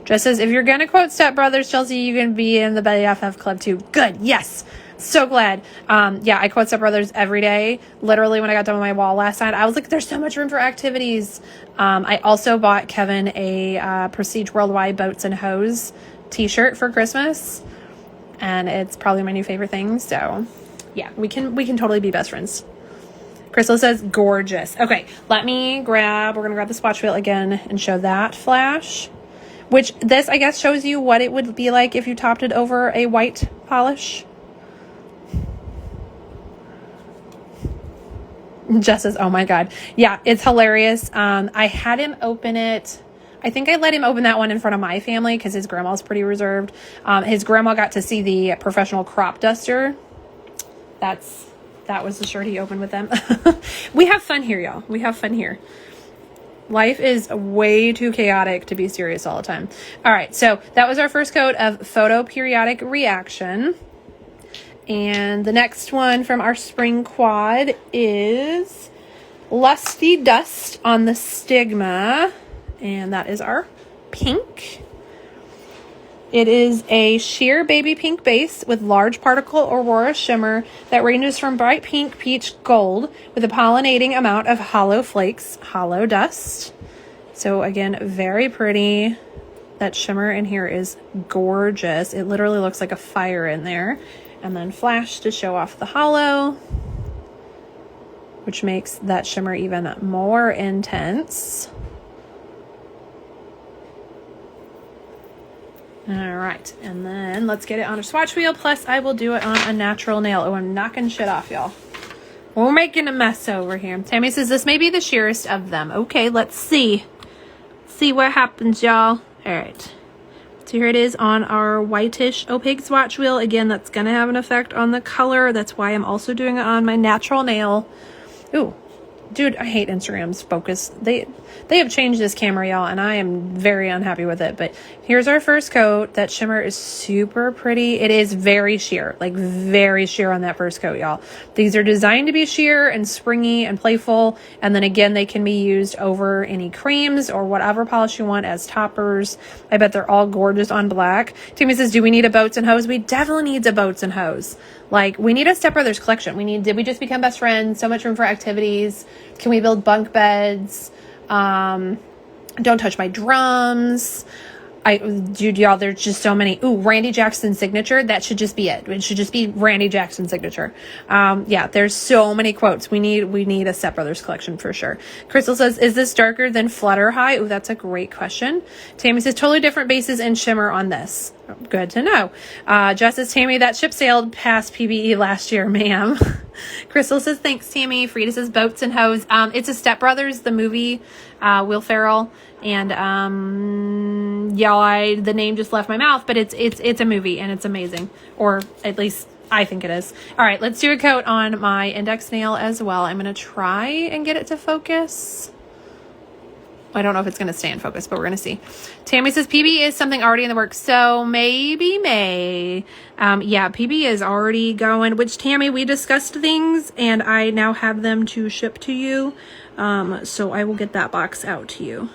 [SPEAKER 1] Just says, if you're gonna quote Step Brothers, Chelsea, you can be in the BFF club too. Good. Yes. So glad. Yeah, I quote Step Brothers every day. Literally, when I got done with my wall last night, I was like, there's so much room for activities. I also bought Kevin a Prestige Worldwide Boats and Hose t-shirt for Christmas, and it's probably my new favorite thing. So yeah, we can totally be best friends. Crystal says, gorgeous. Okay, we're gonna grab the swatch wheel again and show that flash, which this, I guess, shows you what it would be like if you topped it over a white polish. Jess says, oh my God. Yeah, it's hilarious. I had him open it. I think I let him open that one in front of my family because his grandma's pretty reserved. His grandma got to see the professional crop duster. That was the shirt he opened with them. We have fun here, y'all. We have fun here. Life is way too chaotic to be serious all the time. All right, so that was our first coat of Photo Periodic Reaction. And the next one from our spring quad is Lusty Dust on the Stigma. And that is our pink. It is a sheer baby pink base with large particle aurora shimmer that ranges from bright pink, peach, gold with a pollinating amount of hollow flakes, hollow dust. So again, very pretty. That shimmer in here is gorgeous. It literally looks like a fire in there. And then flash to show off the hollow, which makes that shimmer even more intense. All right, and then let's get it on a swatch wheel, plus I will do it on a natural nail. Oh, I'm knocking shit off, y'all. We're making a mess over here. Tammy says this may be the sheerest of them. Okay, let's see. See what happens, y'all. All right. So here it is on our whitish opaque swatch wheel. Again, that's going to have an effect on the color. That's why I'm also doing it on my natural nail. Ooh, dude, I hate Instagram's focus. They have changed this camera, y'all, and I am very unhappy with it. But here's our first coat. That shimmer is super pretty. It is very sheer, like very sheer on that first coat, y'all. These are designed to be sheer and springy and playful. And then again, they can be used over any creams or whatever polish you want as toppers. I bet they're all gorgeous on black. Tammy says, do we need a boats and hose? We definitely need a boats and hose. Like, we need a Step Brothers collection. Did we just become best friends? So much room for activities. Can we build bunk beds? Don't touch my drums. Dude, y'all, there's just so many. Ooh, Randy Jackson's signature. That should just be it. It should just be Randy Jackson's signature. Yeah, there's so many quotes. We need a Step Brothers collection for sure. Crystal says, is this darker than Flutter High? Ooh, that's a great question. Tammy says, totally different bases and shimmer on this. Good to know. Jess says, Tammy, that ship sailed past PBE last year, ma'am. Crystal says, thanks, Tammy. Frida says, boats and hose. It's a Step Brothers, the movie, Will Ferrell. And, y'all, the name just left my mouth, but it's a movie and it's amazing. Or at least I think it is. All right, let's do a coat on my index nail as well. I'm going to try and get it to focus. I don't know if it's going to stay in focus, but we're going to see. Tammy says PB is something already in the works. So maybe May. Yeah, PB is already going, which Tammy, we discussed things and I now have them to ship to you. So I will get that box out to you.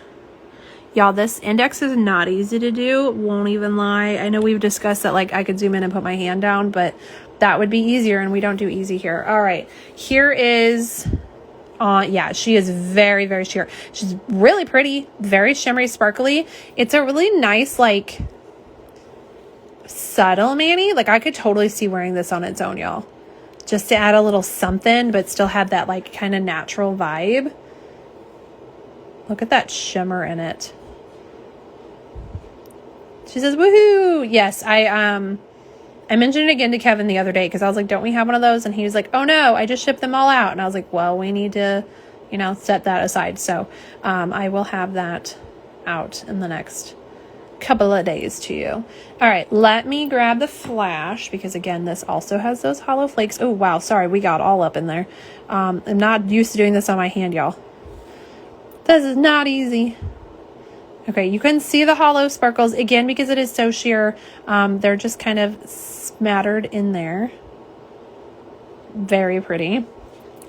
[SPEAKER 1] Y'all, this index is not easy to do. Won't even lie. I know we've discussed that, like, I could zoom in and put my hand down, but that would be easier, and we don't do easy here. All right. Here is, yeah, she is very, very sheer. She's really pretty, very shimmery, sparkly. It's a really nice, like, subtle mani. Like, I could totally see wearing this on its own, y'all. Just to add a little something, but still have that, like, kind of natural vibe. Look at that shimmer in it. She says, woohoo! Yes, I mentioned it again to Kevin the other day because I was like, don't we have one of those? And he was like, oh no, I just shipped them all out. And I was like, well, we need to, you know, set that aside. So I will have that out in the next couple of days to you. All right, let me grab the flash because again, this also has those hollow flakes. Oh, wow, sorry, we got all up in there. I'm not used to doing this on my hand, y'all. This is not easy. Okay, you can see the hollow sparkles again because it is so sheer. They're just kind of smattered in there. Very pretty.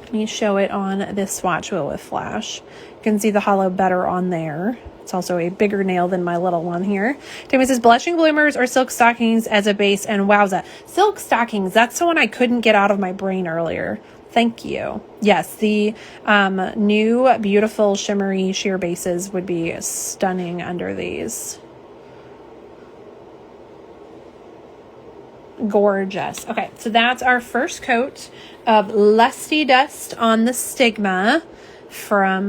[SPEAKER 1] Let me show it on this swatch wheel with flash. You can see the hollow better on there. It's also a bigger nail than my little one here. Tammy says, blushing bloomers or silk stockings as a base, and wowza. Silk stockings, that's the one I couldn't get out of my brain earlier. Thank you. Yes, the new beautiful shimmery sheer bases would be stunning under these. Gorgeous. Okay, so that's our first coat of Lusty Dust on the Stigma from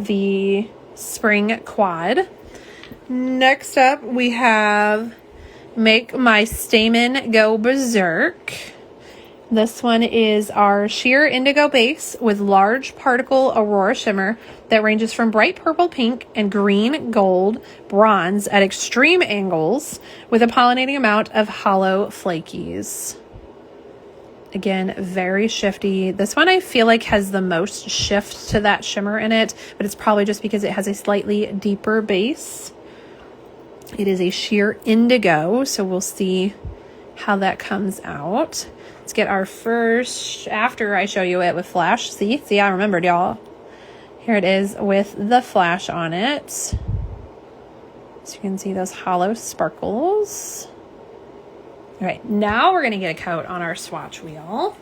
[SPEAKER 1] the Spring Quad. Next up, we have Make My Stamen Go Berserk. This one is our sheer indigo base with large particle aurora shimmer that ranges from bright purple pink and green gold bronze at extreme angles with a pollinating amount of hollow flakies. Again, very shifty. This one I feel like has the most shift to that shimmer in it, but it's probably just because it has a slightly deeper base. It is a sheer indigo, so we'll see how that comes out. Let's get our first, after I show you it with flash. See, I remembered, y'all. Here it is with the flash on it. So you can see those hollow sparkles. All right, now we're gonna get a coat on our swatch wheel.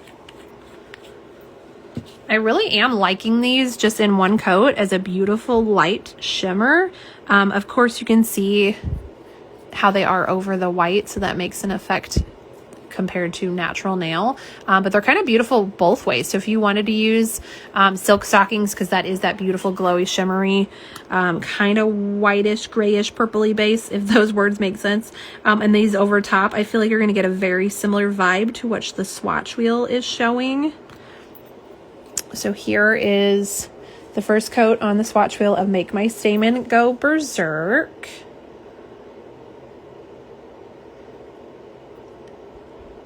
[SPEAKER 1] I really am liking these just in one coat as a beautiful light shimmer. Of course, you can see how they are over the white, so that makes an effect compared to natural nail, but they're kind of beautiful both ways. So if you wanted to use silk stockings, because that is that beautiful glowy shimmery kind of whitish grayish purpley base, if those words make sense, and these over top, I feel like you're going to get a very similar vibe to what the swatch wheel is showing. So here is the first coat on the swatch wheel of Make My Stamen Go Berserk.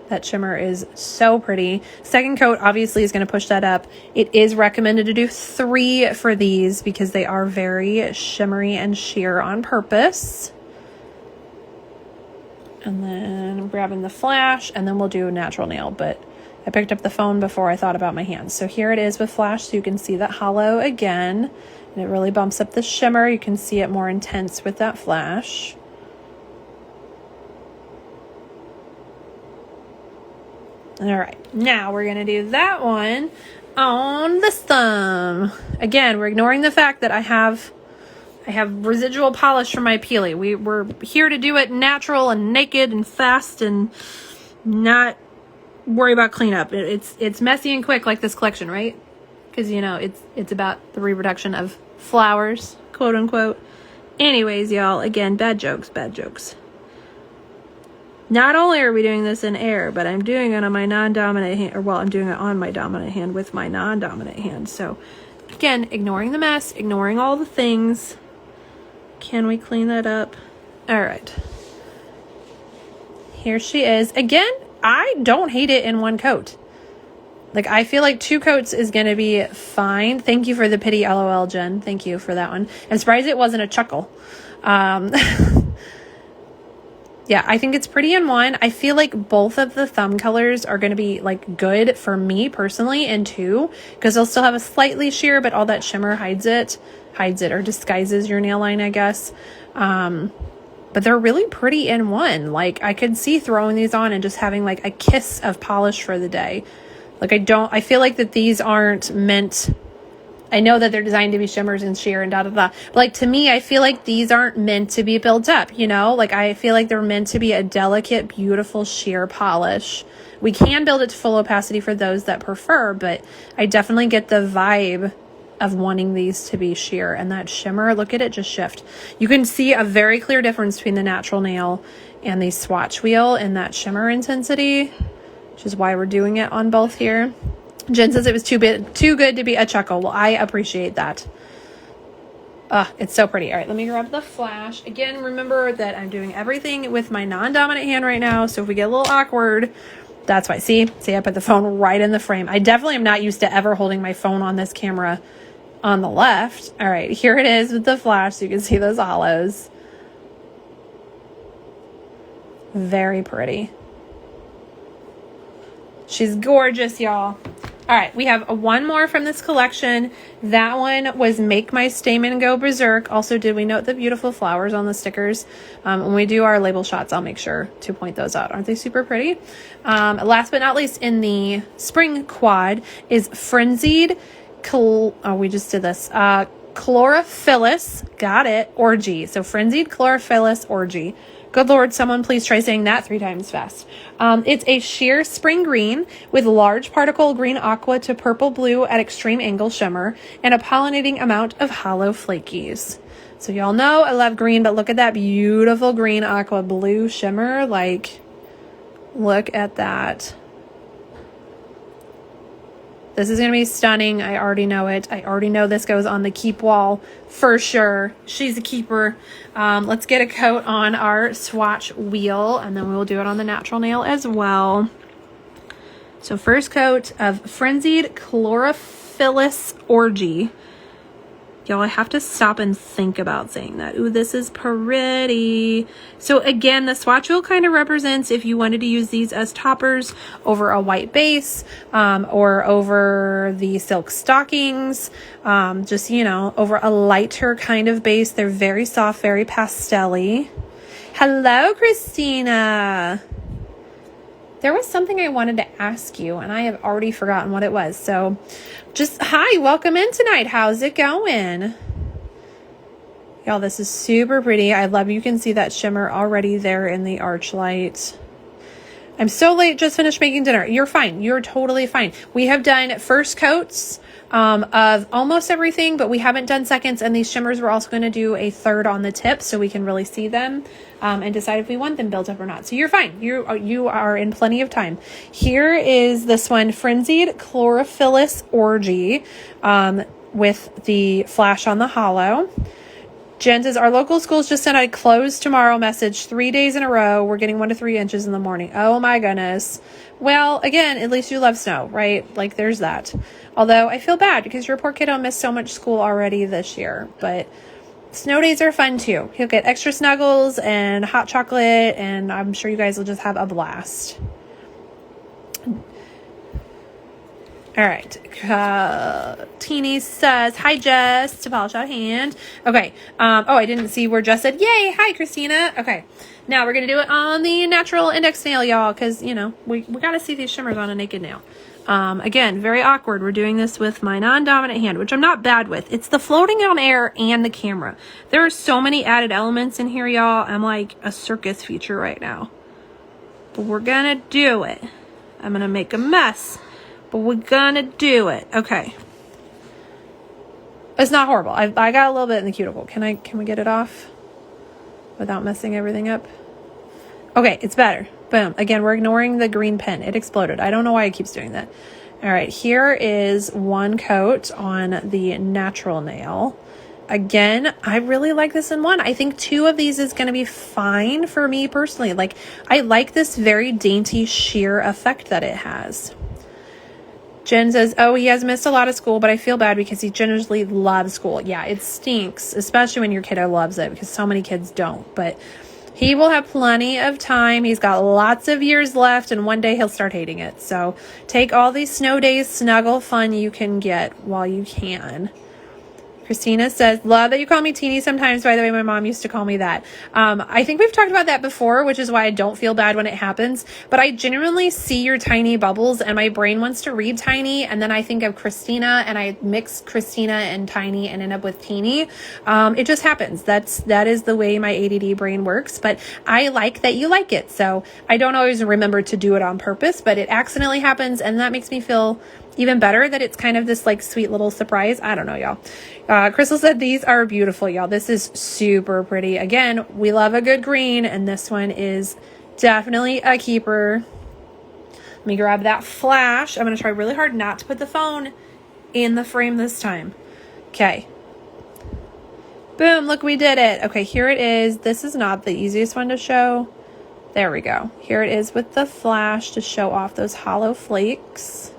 [SPEAKER 1] That shimmer is so pretty. Second coat obviously is going to push that up. It is recommended to do 3 for these because they are very shimmery and sheer on purpose. And then I'm grabbing the flash, and then we'll do a natural nail, but I picked up the phone before I thought about my hands. So here it is with flash, so you can see that hollow again, and it really bumps up the shimmer. You can see it more intense with that flash. All right, now we're gonna do that one on this thumb. Again, we're ignoring the fact that I have residual polish from my peely. We're here to do it natural and naked and fast and not worry about cleanup. It's messy and quick like this collection, right? Because, you know, it's about the reproduction of flowers, quote unquote. Anyways, y'all, again, bad jokes. Not only are we doing this in air, but I'm doing it on my non-dominant hand, or well, I'm doing it on my dominant hand with my non-dominant hand. So again, ignoring the mess, ignoring all the things. Can we clean that up? All right. Here she is. Again, I don't hate it in 1 coat. Like, I feel like 2 coats is going to be fine. Thank you for the pity, LOL, Jen. Thank you for that one. I'm surprised it wasn't a chuckle. Yeah, I think it's pretty in 1. I feel like both of the thumb colors are going to be like good for me personally in 2, because they'll still have a slightly sheer, but all that shimmer hides it or disguises your nail line, I guess. But they're really pretty in 1. Like, I could see throwing these on and just having like a kiss of polish for the day. Like, I feel like that these aren't meant, I know that they're designed to be shimmers and sheer and da-da-da. But like, to me, I feel like these aren't meant to be built up, you know? Like, I feel like they're meant to be a delicate, beautiful sheer polish. We can build it to full opacity for those that prefer, but I definitely get the vibe of wanting these to be sheer. And that shimmer, look at it just shift. You can see a very clear difference between the natural nail and the swatch wheel in that shimmer intensity, which is why we're doing it on both here. Jen says it was too good to be a chuckle. Well, I appreciate that. It's so pretty. All right, let me grab the flash. Again, remember that I'm doing everything with my non-dominant hand right now, so if we get a little awkward, that's why. See, I put the phone right in the frame. I definitely am not used to ever holding my phone on this camera on the left. All right, here it is with the flash, so you can see those hollows. Very pretty. She's gorgeous, y'all. All right, we have 1 more from this collection. That one was Make My Stamen Go Berserk. Also, did we note the beautiful flowers on the stickers? When we do our label shots, I'll make sure to point those out. Aren't they super pretty? Last but not least, in the spring quad is Frenzied, we just did this. Chlorophyllus, got it, Orgy. So Frenzied Chlorophyllus Orgy. Good Lord, someone please try saying that 3 times fast. It's a sheer spring green with large particle green aqua to purple blue at extreme angle shimmer and a pollinating amount of hollow flakies. So y'all know I love green, but look at that beautiful green aqua blue shimmer. Like, look at that. This is going to be stunning. I already know it. I already know this goes on the keep wall for sure. She's a keeper. Let's get a coat on our swatch wheel, and then we'll do it on the natural nail as well. So first coat of Frenzied Chlorophyllus Orgy. Y'all, I have to stop and think about saying that. Ooh, this is pretty. So again, the swatch wheel kind of represents if you wanted to use these as toppers over a white base, or over the silk stockings, just, you know, over a lighter kind of base. They're very soft, very pastel-y. Hello, Christina. There was something I wanted to ask you, and I have already forgotten what it was. So just, hi, welcome in tonight. How's it going? Y'all, this is super pretty. I love you can see that shimmer already there in the arch light. I'm so late, just finished making dinner. You're fine. You're totally fine. We have done first coats of almost everything, but we haven't done seconds, and these shimmers we're also going to do a third on the tip so we can really see them and decide if we want them built up or not. So you're fine. You are in plenty of time. Here is this one, Frenzied Chlorophyllus Orgy, with the flash on the hollow. Jen says, our local schools just sent a close tomorrow message 3 days in a row. We're getting 1 to 3 inches in the morning. Oh my goodness. Well, again, at least you love snow, right? Like there's that. Although I feel bad because your poor kiddo missed so much school already this year. But snow days are fun too. He'll get extra snuggles and hot chocolate, and I'm sure you guys will just have a blast. All right. Teeny says, hi, Jess, to polish out hand. Okay. Oh, I didn't see where Jess said, yay. Hi, Christina. Okay. Now we're going to do it on the natural index nail, y'all, because, you know, we got to see these shimmers on a naked nail. Again, very awkward. We're doing this with my non-dominant hand, which I'm not bad with. It's the floating on air and the camera. There are so many added elements in here, y'all. I'm like a circus feature right now. But we're going to do it. I'm going to make a mess. But we're gonna do it. Okay. It's not horrible. I got a little bit in the cuticle. Can we get it off without messing everything up? Okay, it's better. Boom. Again, we're ignoring the green pen. It exploded. I don't know why it keeps doing that. All right, here is 1 coat on the natural nail. Again, I really like this in 1. I think 2 of these is going to be fine for me personally. Like, I like this very dainty sheer effect that it has. Jen says, oh, he has missed a lot of school, but I feel bad because he generally loves school. Yeah, it stinks, especially when your kiddo loves it, because so many kids don't. But he will have plenty of time. He's got lots of years left, and one day he'll start hating it. So take all these snow days, snuggle fun you can get while you can. Christina says, love that you call me teeny sometimes. By the way, my mom used to call me that. I think we've talked about that before, which is why I don't feel bad when it happens. But I genuinely see your tiny bubbles, and my brain wants to read tiny. And then I think of Christina, and I mix Christina and tiny and end up with teeny. It just happens. That is the way my ADD brain works. But I like that you like it. So I don't always remember to do it on purpose, but it accidentally happens. And that makes me feel even better that it's kind of this like sweet little surprise. I don't know, y'all. Crystal said these are beautiful, y'all. This is super pretty. Again, we love a good green, and this one is definitely a keeper. Let me grab that flash. I'm going to try really hard not to put the phone in the frame this time. Okay. Boom, look, we did it. Okay, here it is. This is not the easiest one to show. There we go. Here it is with the flash to show off those hollow flakes.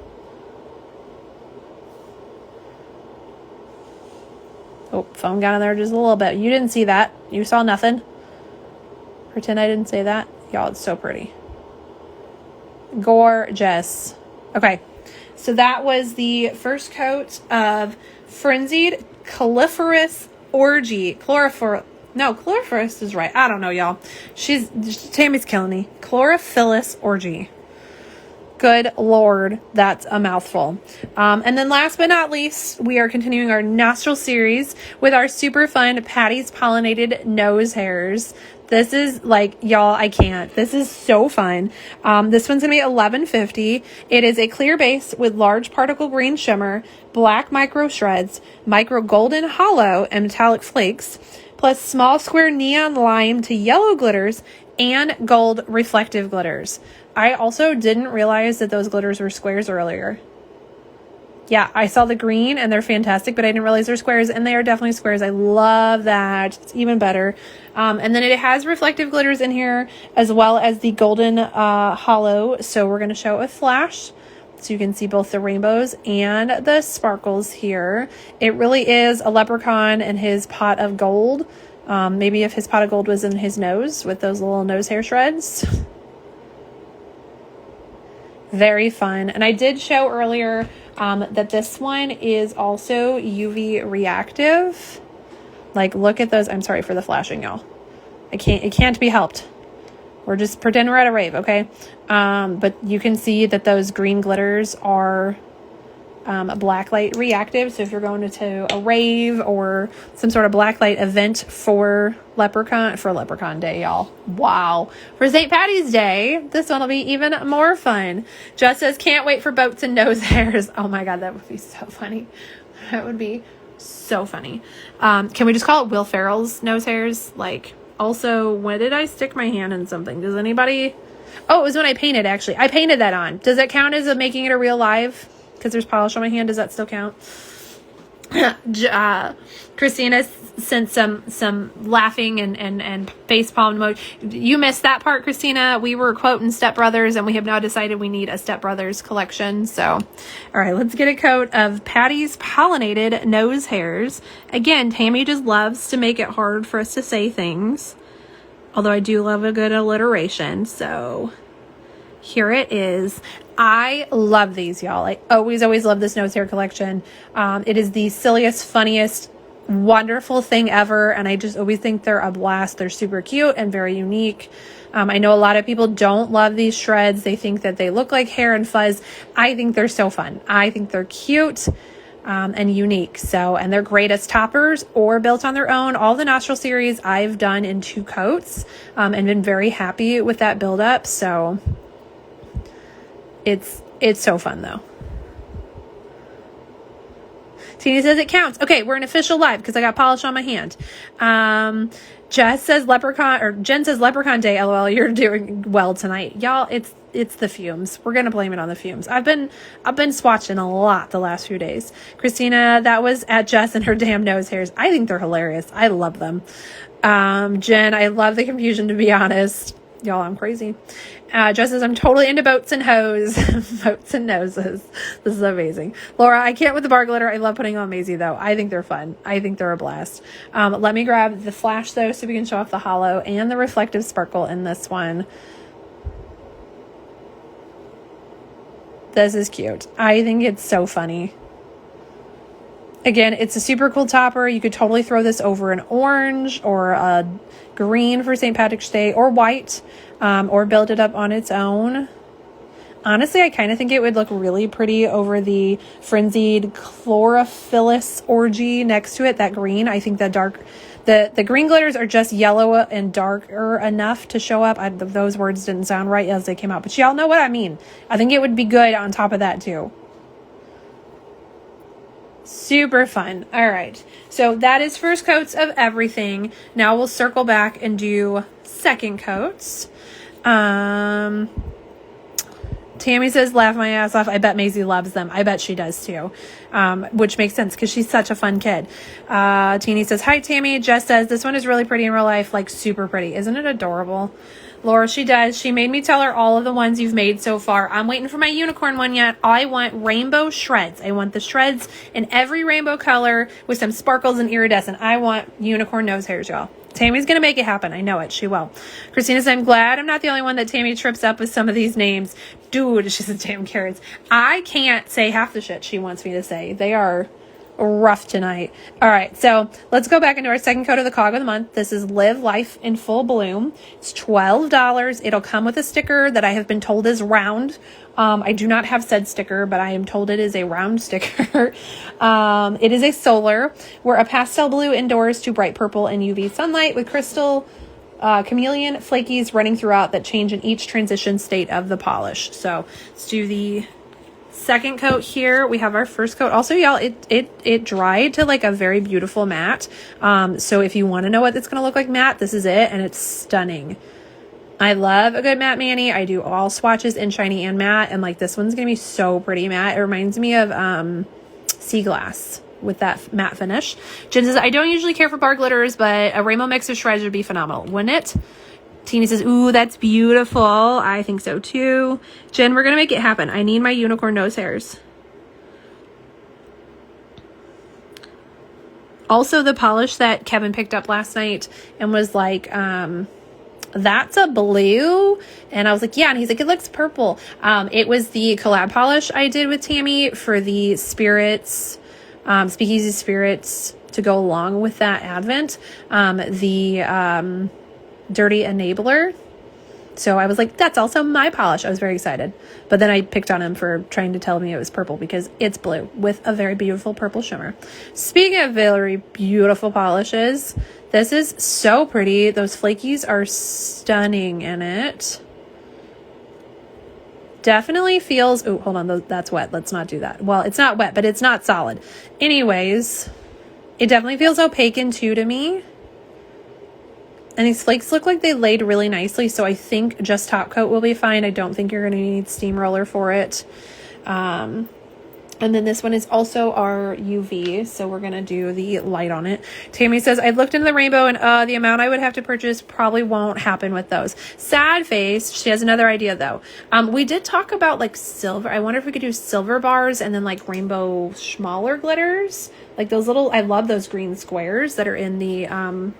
[SPEAKER 1] Oh, phone got in there just a little bit. You didn't see that. You saw nothing. Pretend I didn't say that. Y'all, it's so pretty. Gorgeous. Okay, so that was the first coat of Frenzied Chloriferous Orgy. Chloriferous is right. I don't know, y'all. Tammy's killing me. Chlorophyllus Orgy. Good Lord, that's a mouthful. And then last but not least, we are continuing our nostril series with our super fun Patty's Pollinated Nose Hairs. This is like, y'all, I can't. This is so fun. This one's going to be $11.50. It is a clear base with large particle green shimmer, black micro shreds, micro golden hollow, and metallic flakes, plus small square neon lime to yellow glitters and gold reflective glitters. I also didn't realize that those glitters were squares earlier. Yeah, I saw the green and they're fantastic, but I didn't realize they're squares, and they are definitely squares. I love that. It's even better. And then it has reflective glitters in here as well as the golden hollow. So we're going to show a flash so you can see both the rainbows and the sparkles here. It really is a leprechaun and his pot of gold. Maybe if his pot of gold was in his nose with those little nose hair shreds. Very fun. And I did show earlier that this one is also UV reactive. Like, look at those. I'm sorry for the flashing, y'all. It can't be helped. We're just pretending we're at a rave, okay? But you can see that those green glitters are blacklight reactive. So if you're going to a rave or some sort of blacklight event for Leprechaun Day, y'all. Wow. For St. Patty's Day, this one will be even more fun. Just says, can't wait for boats and nose hairs. Oh my God, that would be so funny. That would be so funny. Can we just call it Will Ferrell's nose hairs? Like, also, when did I stick my hand in something? Does anybody? Oh, it was when I painted, actually. I painted that on. Does that count as making it a real live? Because there's polish on my hand. Does that still count? Christina sent some laughing and facepalm emoji. You missed that part, Christina. We were quoting Step Brothers, and we have now decided we need a Step Brothers collection. So, all right, let's get a coat of Patty's Pollinated Nose Hairs. Again, Tammy just loves to make it hard for us to say things, although I do love a good alliteration. So here it is. I love these, y'all. I always love this nose hair collection. It is the silliest, funniest, wonderful thing ever, and I just always think they're a blast. They're super cute and very unique. I know a lot of people don't love these shreds. They think that they look like hair and fuzz. I think they're so fun. I think they're cute and unique. So, and they're great as toppers or built on their own. All the nostril series I've done in 2 coats and been very happy with that buildup. So it's so fun though. Tina says it counts. Okay, we're an official live because I got polish on my hand. Jess says leprechaun, or Jen says leprechaun day. LOL, you're doing well tonight, y'all. It's the fumes. We're gonna blame it on the fumes. I've been swatching a lot the last few days. Christina, that was at Jess and her damn nose hairs. I think they're hilarious. I love them. Jen, I love the confusion, to be honest. Y'all, I'm crazy. Jess says, I'm totally into boats and hose. Boats and noses. This is amazing. Laura, I can't with the bar glitter. I love putting on Maisie, though. I think they're fun. I think they're a blast. Let me grab the flash, though, so we can show off the hollow and the reflective sparkle in this one. This is cute. I think it's so funny. Again, it's a super cool topper. You could totally throw this over an orange or a green for St. Patrick's Day, or white, or build it up on its own. Honestly, I kind of think it would look really pretty over the frenzied chlorophyllus orgy next to it, that green. I think the green glitters are just yellow and darker enough to show up. Those words didn't sound right as they came out, but y'all know what I mean. I think it would be good on top of that too. Super fun. All right. So that is first coats of everything. Now we'll circle back and do second coats. Tammy says, laugh my ass off. I bet Maisie loves them. I bet she does too. Which makes sense because she's such a fun kid. Teeny says, hi, Tammy. Jess says, this one is really pretty in real life. Like super pretty. Isn't it adorable? Laura, she does. She made me tell her all of the ones you've made so far. I'm waiting for my unicorn one yet. I want rainbow shreds. I want the shreds in every rainbow color with some sparkles and iridescent. I want unicorn nose hairs, y'all. Tammy's going to make it happen. I know it. She will. Christina says, I'm glad I'm not the only one that Tammy trips up with some of these names. Dude, she says, damn carrots. I can't say half the shit she wants me to say. They are rough tonight. All right, so let's go back into our second coat of the Cog of the Month. This is Live Life in Full Bloom. It's $12. It'll come with a sticker that I have been told is round. I do not have said sticker, but I am told it is a round sticker. It is a solar. We're a pastel blue indoors to bright purple in UV sunlight with crystal chameleon flakies running throughout that change in each transition state of the polish. So let's do the second coat here. We have our first coat. Also, y'all, it dried to like a very beautiful matte. So if you want to know what it's going to look like matte, this is it, and it's stunning. I love a good matte mani. I do all swatches in shiny and matte, and like this one's going to be so pretty matte. It reminds me of sea glass with that matte finish. Jen says, I don't usually care for bar glitters, but a rainbow mix of shreds would be phenomenal, wouldn't it? Tina says, ooh, that's beautiful. I think so too. Jen, we're going to make it happen. I need my unicorn nose hairs. Also, the polish that Kevin picked up last night and was like, that's a blue. And I was like, yeah. And he's like, it looks purple. It was the collab polish I did with Tammy for the spirits, Speakeasy Spirits to go along with that Advent. Dirty Enabler. So I was like, that's also my polish. I was very excited. But then I picked on him for trying to tell me it was purple because it's blue with a very beautiful purple shimmer. Speaking of very beautiful polishes, this is so pretty. Those flakies are stunning in it. Definitely feels, oh, hold on, that's wet. Let's not do that. Well, it's not wet, but it's not solid. Anyways, it definitely feels opaque and two to me. And these flakes look like they laid really nicely, so I think just top coat will be fine. I don't think you're going to need steamroller for it. And then this one is also our UV, so we're going to do the light on it. Tammy says, I looked into the rainbow and the amount I would have to purchase probably won't happen with those. Sad face. She has another idea though. We did talk about like silver. I wonder if we could do silver bars and then like rainbow smaller glitters. Like those little, I love those green squares that are in the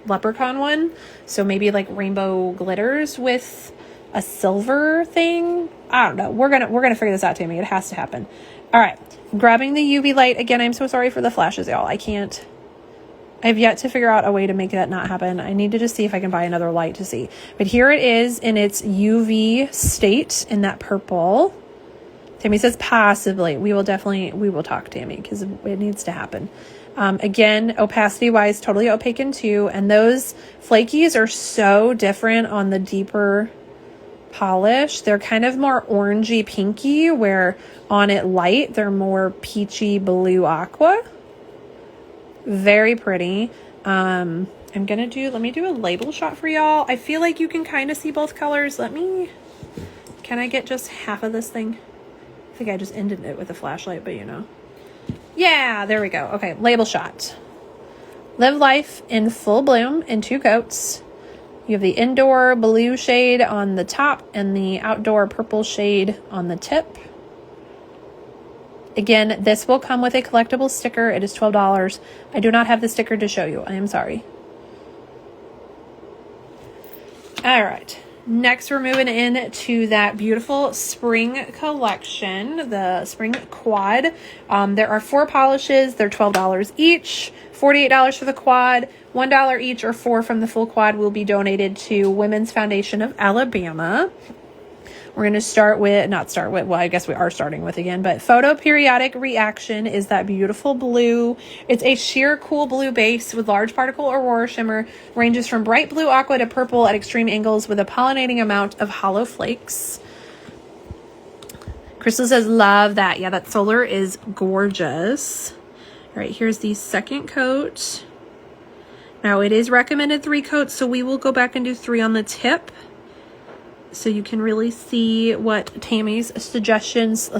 [SPEAKER 1] leprechaun one. So maybe like rainbow glitters with a silver thing. I don't know. We're gonna figure this out, Tammy. It has to happen. All right. Grabbing the UV light. Again, I'm so sorry for the flashes, y'all. I've yet to figure out a way to make that not happen. I need to just see if I can buy another light to see. But here it is in its UV state in that purple. Tammy says possibly. We will talk, Tammy, because it needs to happen. Again, opacity wise, totally opaque in 2. And those flakies are so different on the deeper polish. They're kind of more orangey pinky, where on it light they're more peachy blue aqua. Very pretty. Let me do a label shot for y'all. I feel like you can kind of see both colors. Can I get just half of this thing? I think I just ended it with a flashlight, but you know. Yeah, there we go. Okay, label shot. Live life in full bloom in 2 coats. You have the indoor blue shade on the top and the outdoor purple shade on the tip. Again, this will come with a collectible sticker. It is $12. I do not have the sticker to show you. I am sorry. All right. Next, we're moving in to that beautiful spring collection, the spring quad. There are 4 polishes. They're $12 each, $48 for the quad, $1 each or 4 from the full quad will be donated to Women's Foundation of Alabama. We're going to I guess we are starting with again, but Photoperiodic Reaction is that beautiful blue. It's a sheer cool blue base with large particle aurora shimmer, ranges from bright blue aqua to purple at extreme angles with a pollinating amount of hollow flakes. Crystal says, love that. Yeah, that solar is gorgeous. All right, here's the second coat. Now it is recommended 3 coats, so we will go back and do 3 on the tip, so you can really see what Tammy's suggestions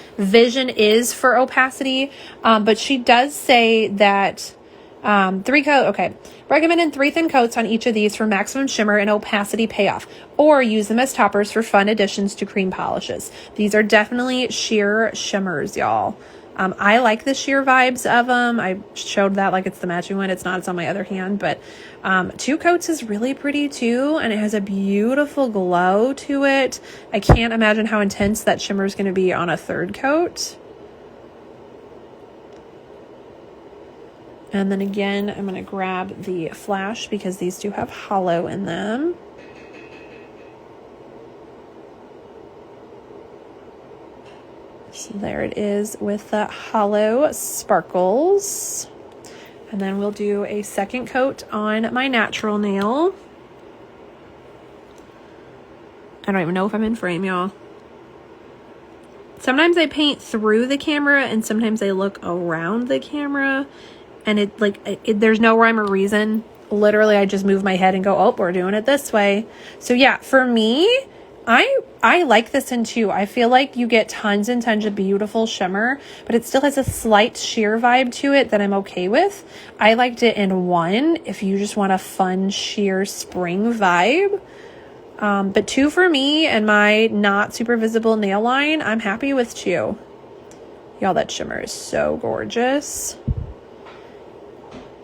[SPEAKER 1] / vision is for opacity. But she does say that 3 coat, okay. Recommended 3 thin coats on each of these for maximum shimmer and opacity payoff, or use them as toppers for fun additions to cream polishes. These are definitely sheer shimmers, y'all. I like the sheer vibes of them. I showed that like it's the matching one. It's not, it's on my other hand, but 2 coats is really pretty too. And it has a beautiful glow to it. I can't imagine how intense that shimmer is going to be on a 3rd coat. And then again, I'm going to grab the flash because these do have hollow in them. So there it is with the hollow sparkles. And then we'll do a 2nd coat on my natural nail. I don't even know if I'm in frame, y'all. Sometimes I paint through the camera and sometimes I look around the camera. And there's no rhyme or reason. Literally, I just move my head and go, oh, we're doing it this way. So yeah, for me, I like this in 2. I feel like you get tons and tons of beautiful shimmer, but it still has a slight sheer vibe to it that I'm okay with. I liked it in 1 if you just want a fun sheer spring vibe. But 2 for me and my not super visible nail line, I'm happy with 2. Y'all, that shimmer is so gorgeous.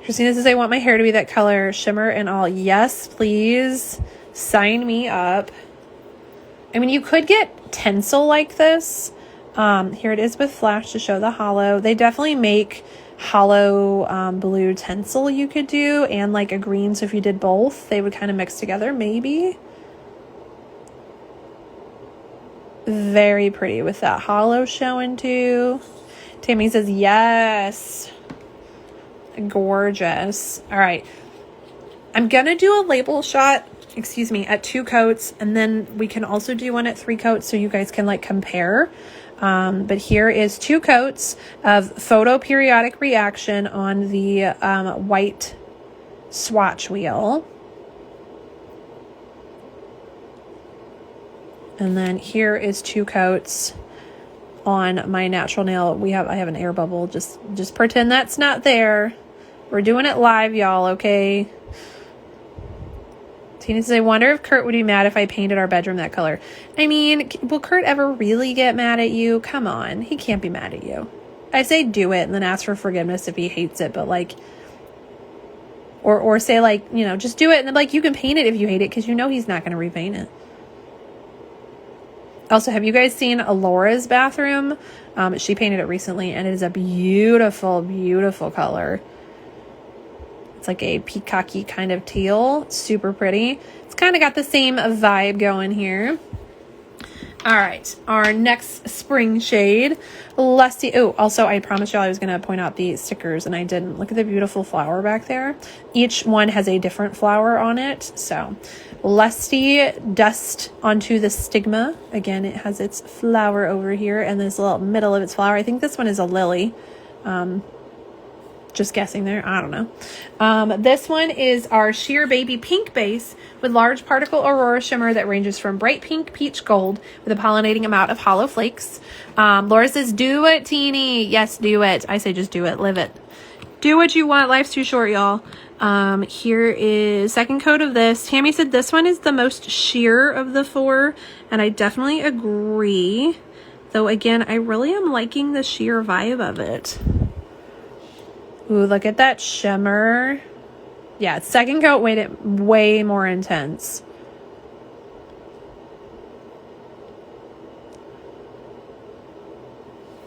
[SPEAKER 1] Christina says, I want my hair to be that color, shimmer and all. Yes, please. Sign me up. I mean, you could get tinsel like this. Here it is with flash to show the hollow. They definitely make hollow blue tinsel you could do, and like a green, so if you did both, they would kind of mix together, maybe. Very pretty with that hollow showing too. Tammy says, yes. Gorgeous. All right. I'm going to do a label shot, at 2 coats, and then we can also do one at 3 coats so you guys can like compare. But here is 2 coats of Photoperiodic Reaction on the white swatch wheel. And then here is 2 coats on my natural nail. I have an air bubble. Just pretend that's not there. We're doing it live, y'all, okay? Tina says, I wonder if Kurt would be mad if I painted our bedroom that color. I mean, will Kurt ever really get mad at you? Come on. He can't be mad at you. I say do it and then ask for forgiveness if he hates it, but like, or say like, you know, just do it and then like you can paint it if you hate it because you know he's not going to repaint it. Also, have you guys seen Alora's bathroom? She painted it recently and it is a beautiful, beautiful color. It's like a peacocky kind of teal. Super pretty. It's kind of got the same vibe going here. All right. Our next spring shade. Lusty. Oh, also, I promised y'all I was going to point out the stickers and I didn't. Look at the beautiful flower back there. Each one has a different flower on it. So, Lusty Dust onto the Stigma. Again, it has its flower over here and this little middle of its flower. I think this one is a lily. Just guessing there. I don't know. This one is our Sheer Baby Pink base with large particle Aurora shimmer that ranges from bright pink, peach, gold with a pollinating amount of hollow flakes. Laura says, do it, Teeny. Yes, do it. I say just do it. Live it. Do what you want. Life's too short, y'all. Here is second coat of this. Tammy said this one is the most sheer of the four, and I definitely agree. Though, again, I really am liking the sheer vibe of it. Ooh, look at that shimmer. Yeah, second coat made it way more intense.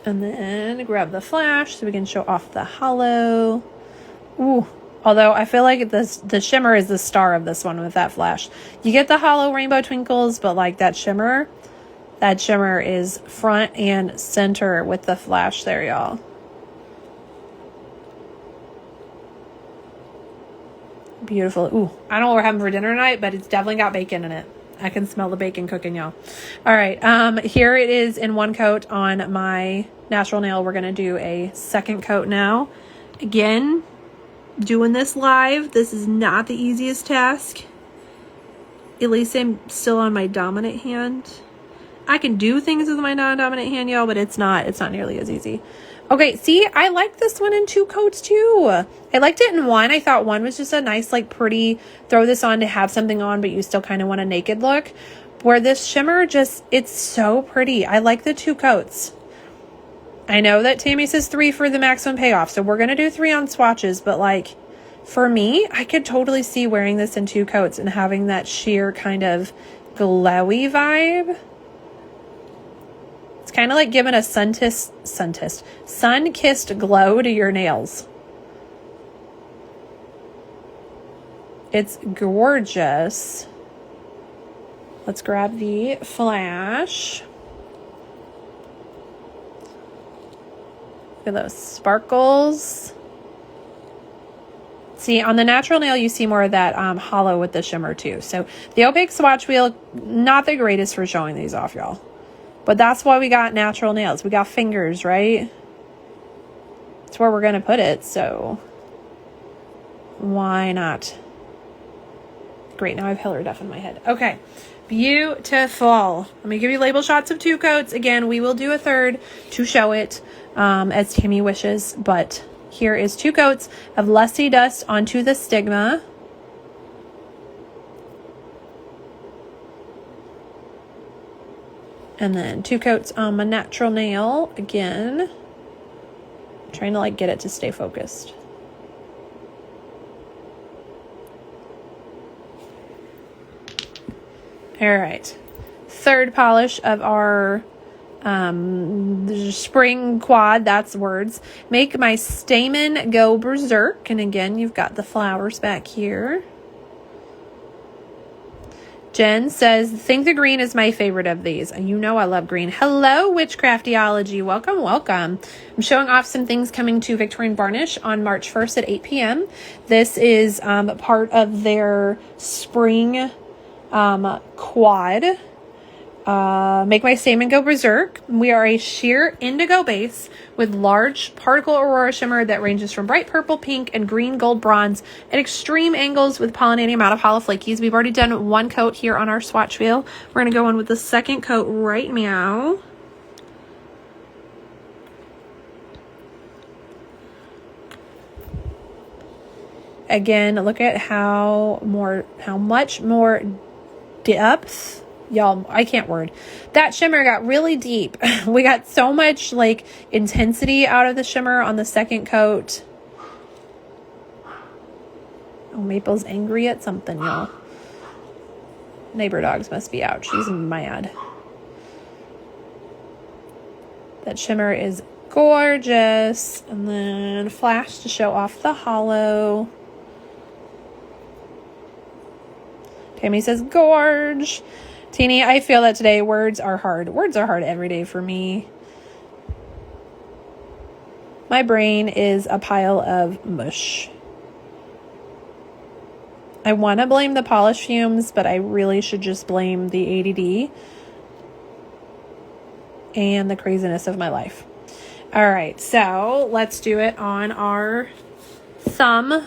[SPEAKER 1] And then grab the flash so we can show off the hollow. Ooh, although I feel like the shimmer is the star of this one with that flash. You get the hollow rainbow twinkles, but like that shimmer is front and center with the flash there, y'all. Beautiful. Ooh, I don't know what we're having for dinner tonight, but it's definitely got bacon in it. I can smell the bacon cooking, y'all. All right. Here it is in one coat on my natural nail. We're going to do a second coat now. Again, doing this live. This is not the easiest task. At least I'm still on my dominant hand. I can do things with my non-dominant hand, y'all, but it's not nearly as easy. Okay, see, I like this one in two coats too. I liked it in one. I thought one was just a nice, like, pretty, throw this on to have something on, but you still kind of want a naked look. Where this shimmer just, it's so pretty. I like the two coats. I know that Tammy says 3 for the maximum payoff, so we're going to do 3 on swatches, but, like, for me, I could totally see wearing this in 2 coats and having that sheer kind of glowy vibe. It's kind of like giving a sun-kissed glow to your nails. It's gorgeous. Let's grab the flash. Look at those sparkles. See, on the natural nail, you see more of that hollow with the shimmer too. So the opaque swatch wheel, not the greatest for showing these off, y'all. But that's why we got natural nails. We got fingers, right? That's where we're going to put it, so why not? Great, now I have Hiller Duff in my head. Okay, beautiful. Let me give you label shots of 2 coats. Again, we will do a third to show it as Tammy wishes. But here is 2 coats of Lusty Dust onto the Stigma. And then 2 coats on my natural nail again. I'm trying to like get it to stay focused. All right. Third polish of our spring quad, that's words. Make my stamen go berserk. And again, you've got the flowers back here. Jen says, think the green is my favorite of these. And you know I love green. Hello, Witchcraftiology. Welcome, welcome. I'm showing off some things coming to Victorian Varnish on March 1st at 8 p.m. This is part of their spring quad. Make my stamen go berserk. We are a sheer indigo base with large particle aurora shimmer that ranges from bright purple, pink, and green, gold, bronze at extreme angles with pollinating amount of hollow flakies. We've already done 1 coat here on our swatch wheel. We're going to go in with the second coat right now. again, look at how much more depth. Y'all, I can't word. That shimmer got really deep. We got so much like intensity out of the shimmer on the second coat. Oh, Maple's angry at something, y'all. Neighbor dogs must be out. She's mad. That shimmer is gorgeous. And then flash to show off the hollow. Tammy says, gorge. Teeny, I feel that today. Words are hard. Words are hard every day for me. My brain is a pile of mush. I want to blame the polish fumes, but I really should just blame the ADD and the craziness of my life. All right, so let's do it on our thumb.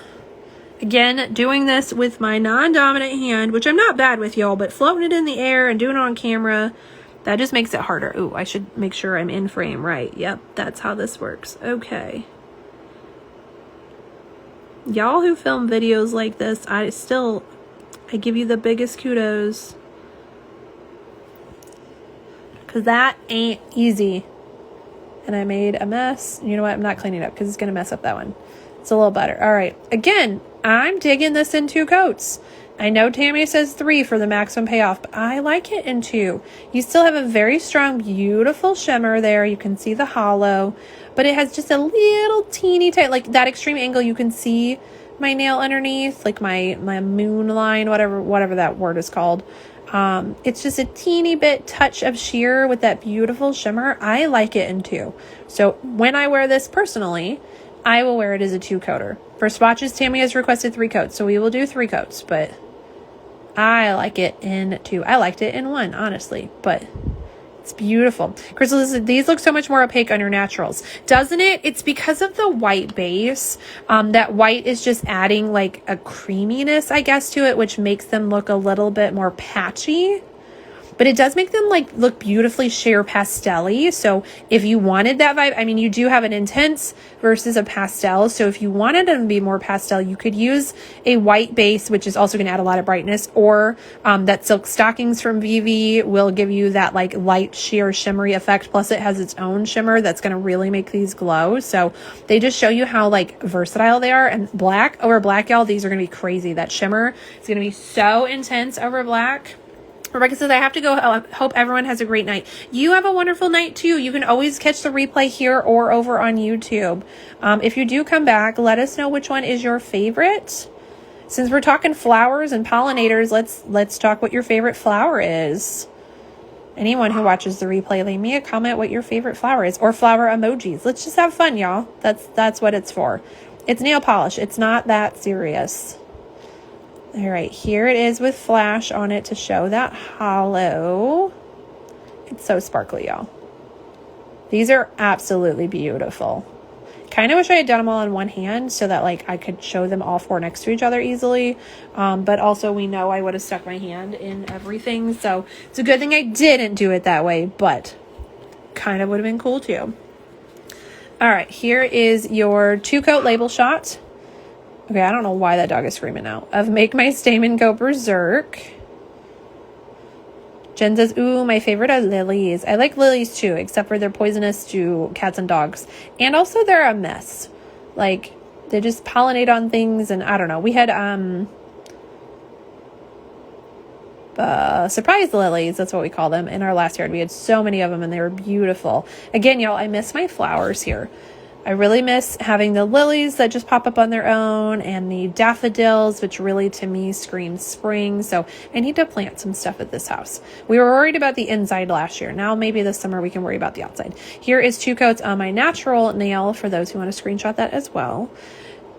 [SPEAKER 1] Again, doing this with my non-dominant hand, which I'm not bad with, y'all, but floating it in the air and doing it on camera, that just makes it harder. Ooh, I should make sure I'm in frame right. Yep, that's how this works. Okay. Y'all who film videos like this, I give you the biggest kudos. Because that ain't easy. And I made a mess. You know what? I'm not cleaning it up because it's going to mess up that one. It's a little better. All right. Again, I'm digging this in 2 coats. I know Tammy says 3 for the maximum payoff, but I like it in 2. You still have a very strong, beautiful shimmer there. You can see the hollow, but it has just a little teeny tiny, like that extreme angle. You can see my nail underneath, like my moon line, whatever that word is called. It's just a teeny bit touch of sheer with that beautiful shimmer. I like it in 2. So when I wear this personally, I will wear it as a 2-coater. For swatches, Tammy has requested 3 coats, so we will do 3 coats, but I like it in 2. I liked it in 1, honestly, but it's beautiful. Crystal, these look so much more opaque on your naturals, doesn't it? It's because of the white base. That white is just adding like a creaminess, I guess, to it, which makes them look a little bit more patchy. But it does make them like look beautifully sheer pastel-y. So if you wanted that vibe, I mean, you do have an intense versus a pastel. So if you wanted them to be more pastel, you could use a white base, which is also going to add a lot of brightness, or that Silk Stockings from VV will give you that like light sheer shimmery effect. Plus it has its own shimmer that's going to really make these glow. So they just show you how like versatile they are. And black over black, y'all, these are going to be crazy. That shimmer is going to be so intense over black. Rebecca says, I have to go. I hope everyone has a great night. You have a wonderful night too. You can always catch the replay here or over on YouTube. If you do come back, let us know which one is your favorite. Since we're talking flowers and pollinators, let's talk what your favorite flower is. Anyone who watches the replay, leave me a comment what your favorite flower is, or flower emojis. Let's just have fun, y'all. That's what it's for. It's nail polish. It's not that serious. All right, here it is with flash on it to show that hollow. It's so sparkly, y'all. These are absolutely beautiful. Kind of wish I had done them all in one hand so that like I could show them all 4 next to each other easily. But also we know I would have stuck my hand in everything. So it's a good thing I didn't do it that way, but kind of would have been cool too. All right, here is your 2-coat label shot. Okay, I don't know why that dog is screaming now. Of Make My Stamen Go Berserk. Jen says, ooh, my favorite are lilies. I like lilies too, except for they're poisonous to cats and dogs. And also they're a mess. Like, they just pollinate on things and I don't know. We had surprise lilies, that's what we call them, in our last yard. We had so many of them and they were beautiful. Again, y'all, I miss my flowers here. I really miss having the lilies that just pop up on their own and the daffodils, which really to me screams spring. So I need to plant some stuff at this house. We were worried about the inside last year. Now maybe this summer we can worry about the outside. Here is 2 coats on my natural nail for those who want to screenshot that as well.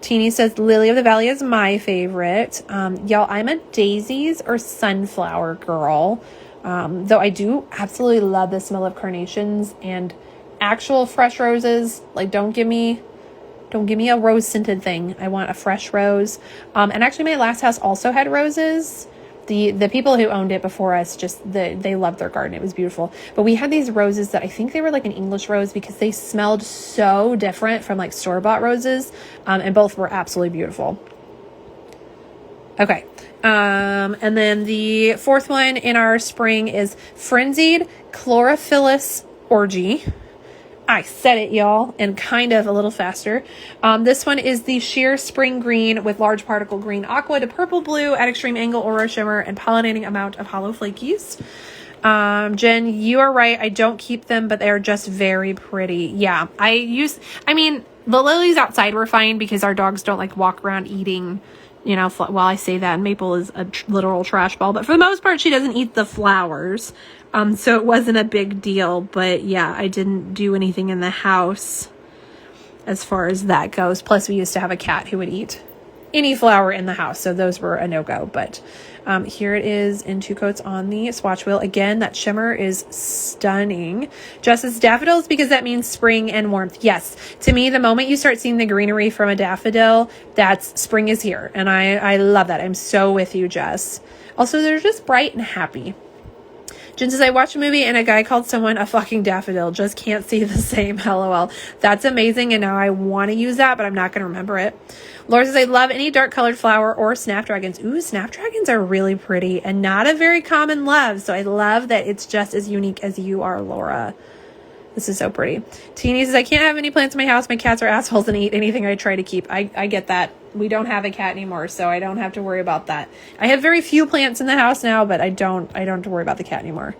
[SPEAKER 1] Teeny says Lily of the Valley is my favorite. Y'all, I'm a daisies or sunflower girl. Though I do absolutely love the smell of carnations and actual fresh roses. Like, don't give me a rose scented thing. I want a fresh rose. And actually my last house also had roses. The people who owned it before us, they loved their garden. It was beautiful. But we had these roses that I think they were like an English rose because they smelled so different from like store-bought roses. And both were absolutely beautiful. Okay. And then the fourth one in our spring is Frenzied Chlorophyllus Orgy. I said it, y'all, and kind of a little faster. This one is the sheer spring green with large particle green aqua to purple blue at extreme angle aura shimmer and pollinating amount of hollow flakies. Jen, you are right. I don't keep them, but they're just very pretty. Yeah, I mean, the lilies outside were fine because our dogs don't like walk around eating, you know, while I say that, and Maple is a literal trash ball, but for the most part, she doesn't eat the flowers. So it wasn't a big deal, but yeah, I didn't do anything in the house as far as that goes. Plus we used to have a cat who would eat any flower in the house. So those were a no-go, but, here it is in 2 coats on the swatch wheel. Again, that shimmer is stunning. Just as daffodils, because that means spring and warmth. Yes. To me, the moment you start seeing the greenery from a daffodil, that's spring is here. And I love that. I'm so with you, Jess. Also, they're just bright and happy. Jen says, I watched a movie and a guy called someone a fucking daffodil. Just can't see the same. LOL. That's amazing. And now I want to use that, but I'm not going to remember it. Laura says, I love any dark colored flower or snapdragons. Ooh, snapdragons are really pretty and not a very common love. So I love that it's just as unique as you are, Laura. This is so pretty. Teeny says, I can't have any plants in my house. My cats are assholes and eat anything I try to keep. I get that. We don't have a cat anymore, so I don't have to worry about that. I have very few plants in the house now, but I don't have to worry about the cat anymore.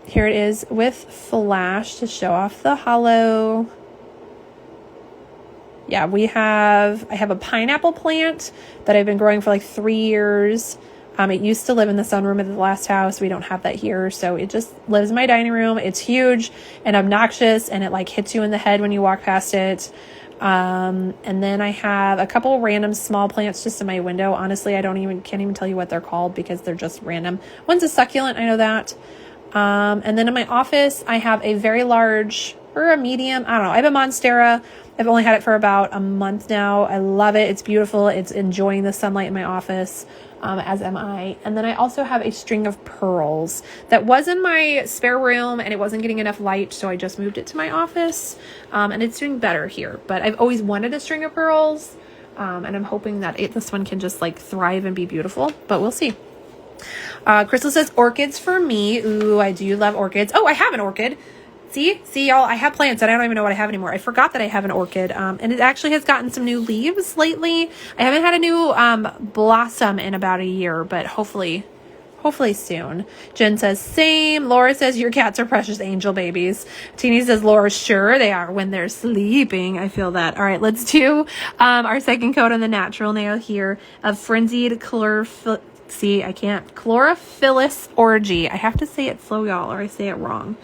[SPEAKER 1] Here it is with flash to show off the hollow. Yeah, I have a pineapple plant that I've been growing for like 3 years. It used to live in the sunroom of the last house. We don't have that here. So it just lives in my dining room. It's huge and obnoxious and it like hits you in the head when you walk past it. And then I have a couple random small plants just in my window. Honestly, can't even tell you what they're called because they're just random. One's a succulent. I know that. And then in my office, I have a very large or a medium. I don't know. I have a Monstera. I've only had it for about a month now. I love it. It's beautiful. It's enjoying the sunlight in my office, as am I. And then I also have a string of pearls that was in my spare room and it wasn't getting enough light. So I just moved it to my office, and it's doing better here, but I've always wanted a string of pearls. And I'm hoping that this one can just like thrive and be beautiful, but we'll see. Crystal says orchids for me. Ooh, I do love orchids. Oh, I have an orchid. See y'all, I have plants that I don't even know what I have anymore. I forgot that I have an orchid. And it actually has gotten some new leaves lately. I haven't had a new blossom in about a year, but hopefully soon. Jen says same. Laura says your cats are precious angel babies. Teeny says, Laura, sure they are when they're sleeping. I feel that. All right, let's do our second coat on the natural nail here of Frenzied Chlorophyllus Orgy. I have to say it slow, y'all, or I say it wrong.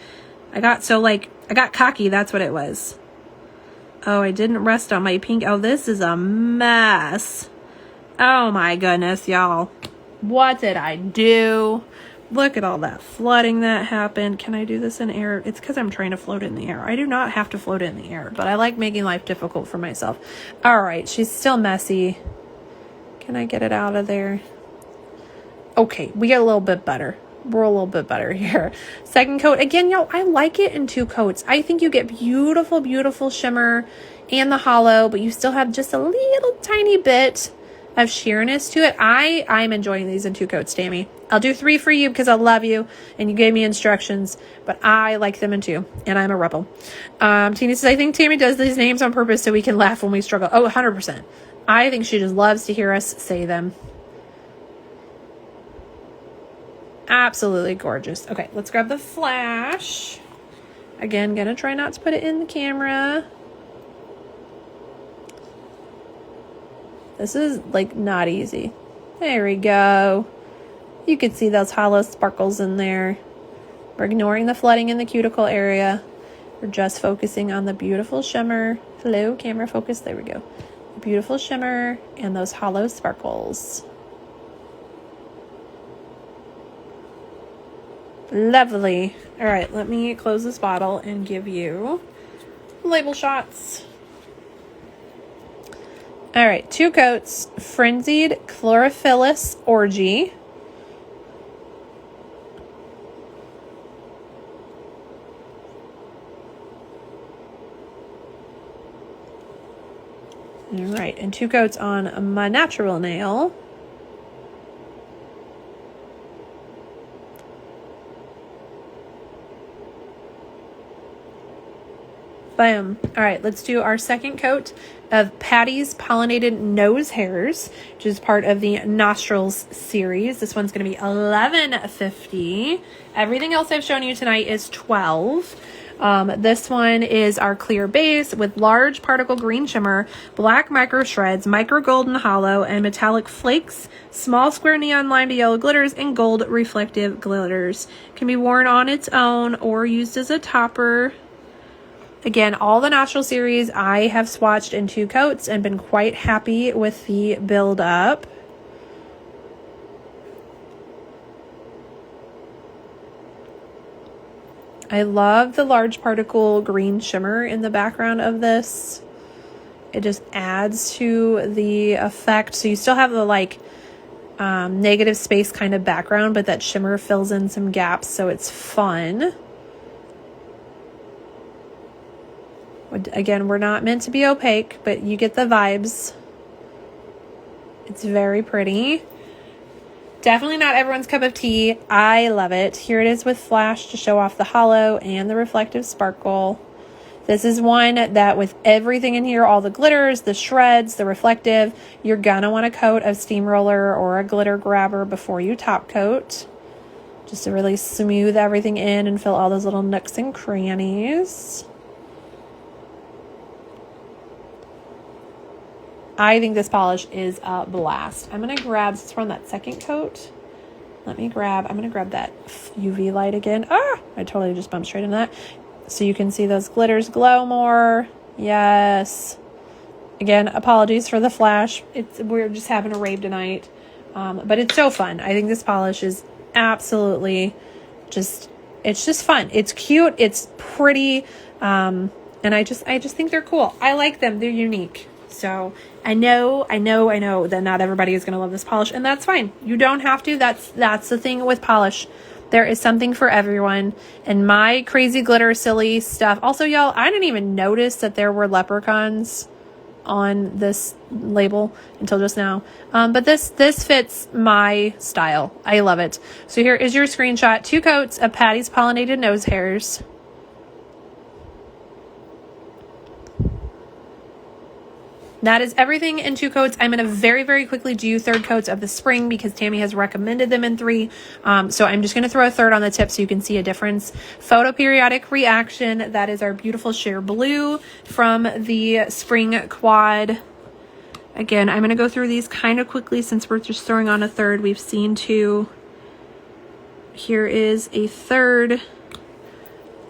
[SPEAKER 1] I got cocky. That's what it was. Oh, I didn't rest on my pink. Oh, this is a mess. Oh my goodness, y'all. What did I do? Look at all that flooding that happened. Can I do this in air? It's because I'm trying to float it in the air. I do not have to float it in the air, but I like making life difficult for myself. All right, she's still messy. Can I get it out of there? Okay, we get a little bit better. We're a little bit better here. Second coat. Again, y'all, I like it in 2 coats. I think you get beautiful, beautiful shimmer and the hollow, but you still have just a little tiny bit of sheerness to it. I'm enjoying these in 2 coats, Tammy. I'll do 3 for you because I love you and you gave me instructions, but I like them in 2 and I'm a rebel. Tina says, I think Tammy does these names on purpose so we can laugh when we struggle. Oh, 100%. I think she just loves to hear us say them. Absolutely gorgeous. Okay, let's grab the flash. Again, gonna try not to put it in the camera. This is like not easy. There we go. You can see those hollow sparkles in there. We're ignoring the flooding in the cuticle area. We're just focusing on the beautiful shimmer. Hello, camera focus. There we go. The beautiful shimmer and those hollow sparkles. Lovely. All right, let me close this bottle and give you label shots. All right, 2 coats, Frenzied Chlorophyllus Orgy. All right, and 2 coats on my natural nail. Boom. All right, let's do our second coat of Patty's Pollinated Nose Hairs, which is part of the Nostrils series. This one's going to be $11.50. Everything else I've shown you tonight is $12. This one is our clear base with large particle green shimmer, black micro shreds, micro golden hollow, and metallic flakes, small square neon lime to yellow glitters, and gold reflective glitters. Can be worn on its own or used as a topper. Again, all the Natural series I have swatched in 2 coats and been quite happy with the build up. I love the large particle green shimmer in the background of this. It just adds to the effect. So you still have the like negative space kind of background, but that shimmer fills in some gaps, so it's fun. Again, we're not meant to be opaque, but you get the vibes. It's very pretty. Definitely not everyone's cup of tea. I love it. Here it is with flash to show off the hollow and the reflective sparkle. This is one that with everything in here, all the glitters, the shreds, the reflective, you're gonna want a coat of steamroller or a glitter grabber before you top coat, just to really smooth everything in and fill all those little nooks and crannies. I think this polish is a blast. I'm going to grab, since we're on that second coat, I'm going to grab that UV light again. Ah, I totally just bumped straight into that. So you can see those glitters glow more. Yes. Again, apologies for the flash. We're just having a rave tonight. But it's so fun. I think this polish is absolutely it's just fun. It's cute. It's pretty. And I just think they're cool. I like them. They're unique. So I know that not everybody is going to love this polish, and that's fine. You don't have to. That's the thing with polish. There is something for everyone. And my crazy glitter silly stuff. Also, y'all, I didn't even notice that there were leprechauns on this label until just now. But this fits my style. I love it. So here is your screenshot. 2 coats of Patty's Pollinated Nose Hairs. That is everything in 2 coats. I'm going to very, very quickly do 3rd coats of the spring because Tammy has recommended them in 3. So I'm just going to throw a 3rd on the tip so you can see a difference. Photoperiodic Reaction. That is our beautiful sheer blue from the spring quad. Again, I'm going to go through these kind of quickly since we're just throwing on a 3rd. We've seen 2. Here is a 3rd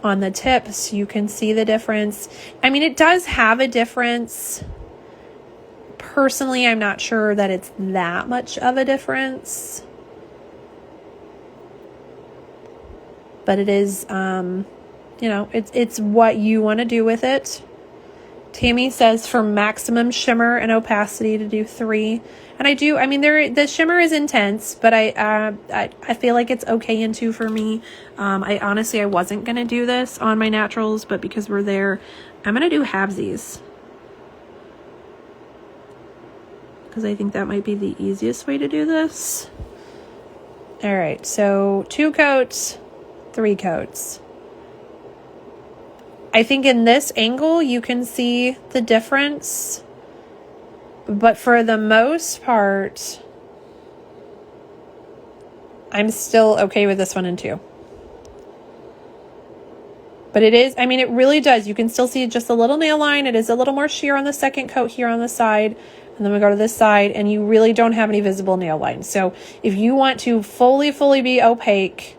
[SPEAKER 1] on the tip so you can see the difference. I mean, it does have a difference. Personally, I'm not sure that it's that much of a difference, but it is, it's what you want to do with it. Tammy says for maximum shimmer and opacity to do 3, and I do. I mean, the shimmer is intense, but I feel like it's okay in 2 for me. I wasn't gonna do this on my naturals, but because we're there, I'm gonna do halvesies. Because I think that might be the easiest way to do this. All right, so 2 coats, 3 coats. I think in this angle you can see the difference, but for the most part, I'm still okay with this one in 2. But it is, I mean, it really does. You can still see just a little nail line. It is a little more sheer on the second coat here on the side. And then we go to this side and you really don't have any visible nail lines. So if you want to fully be opaque,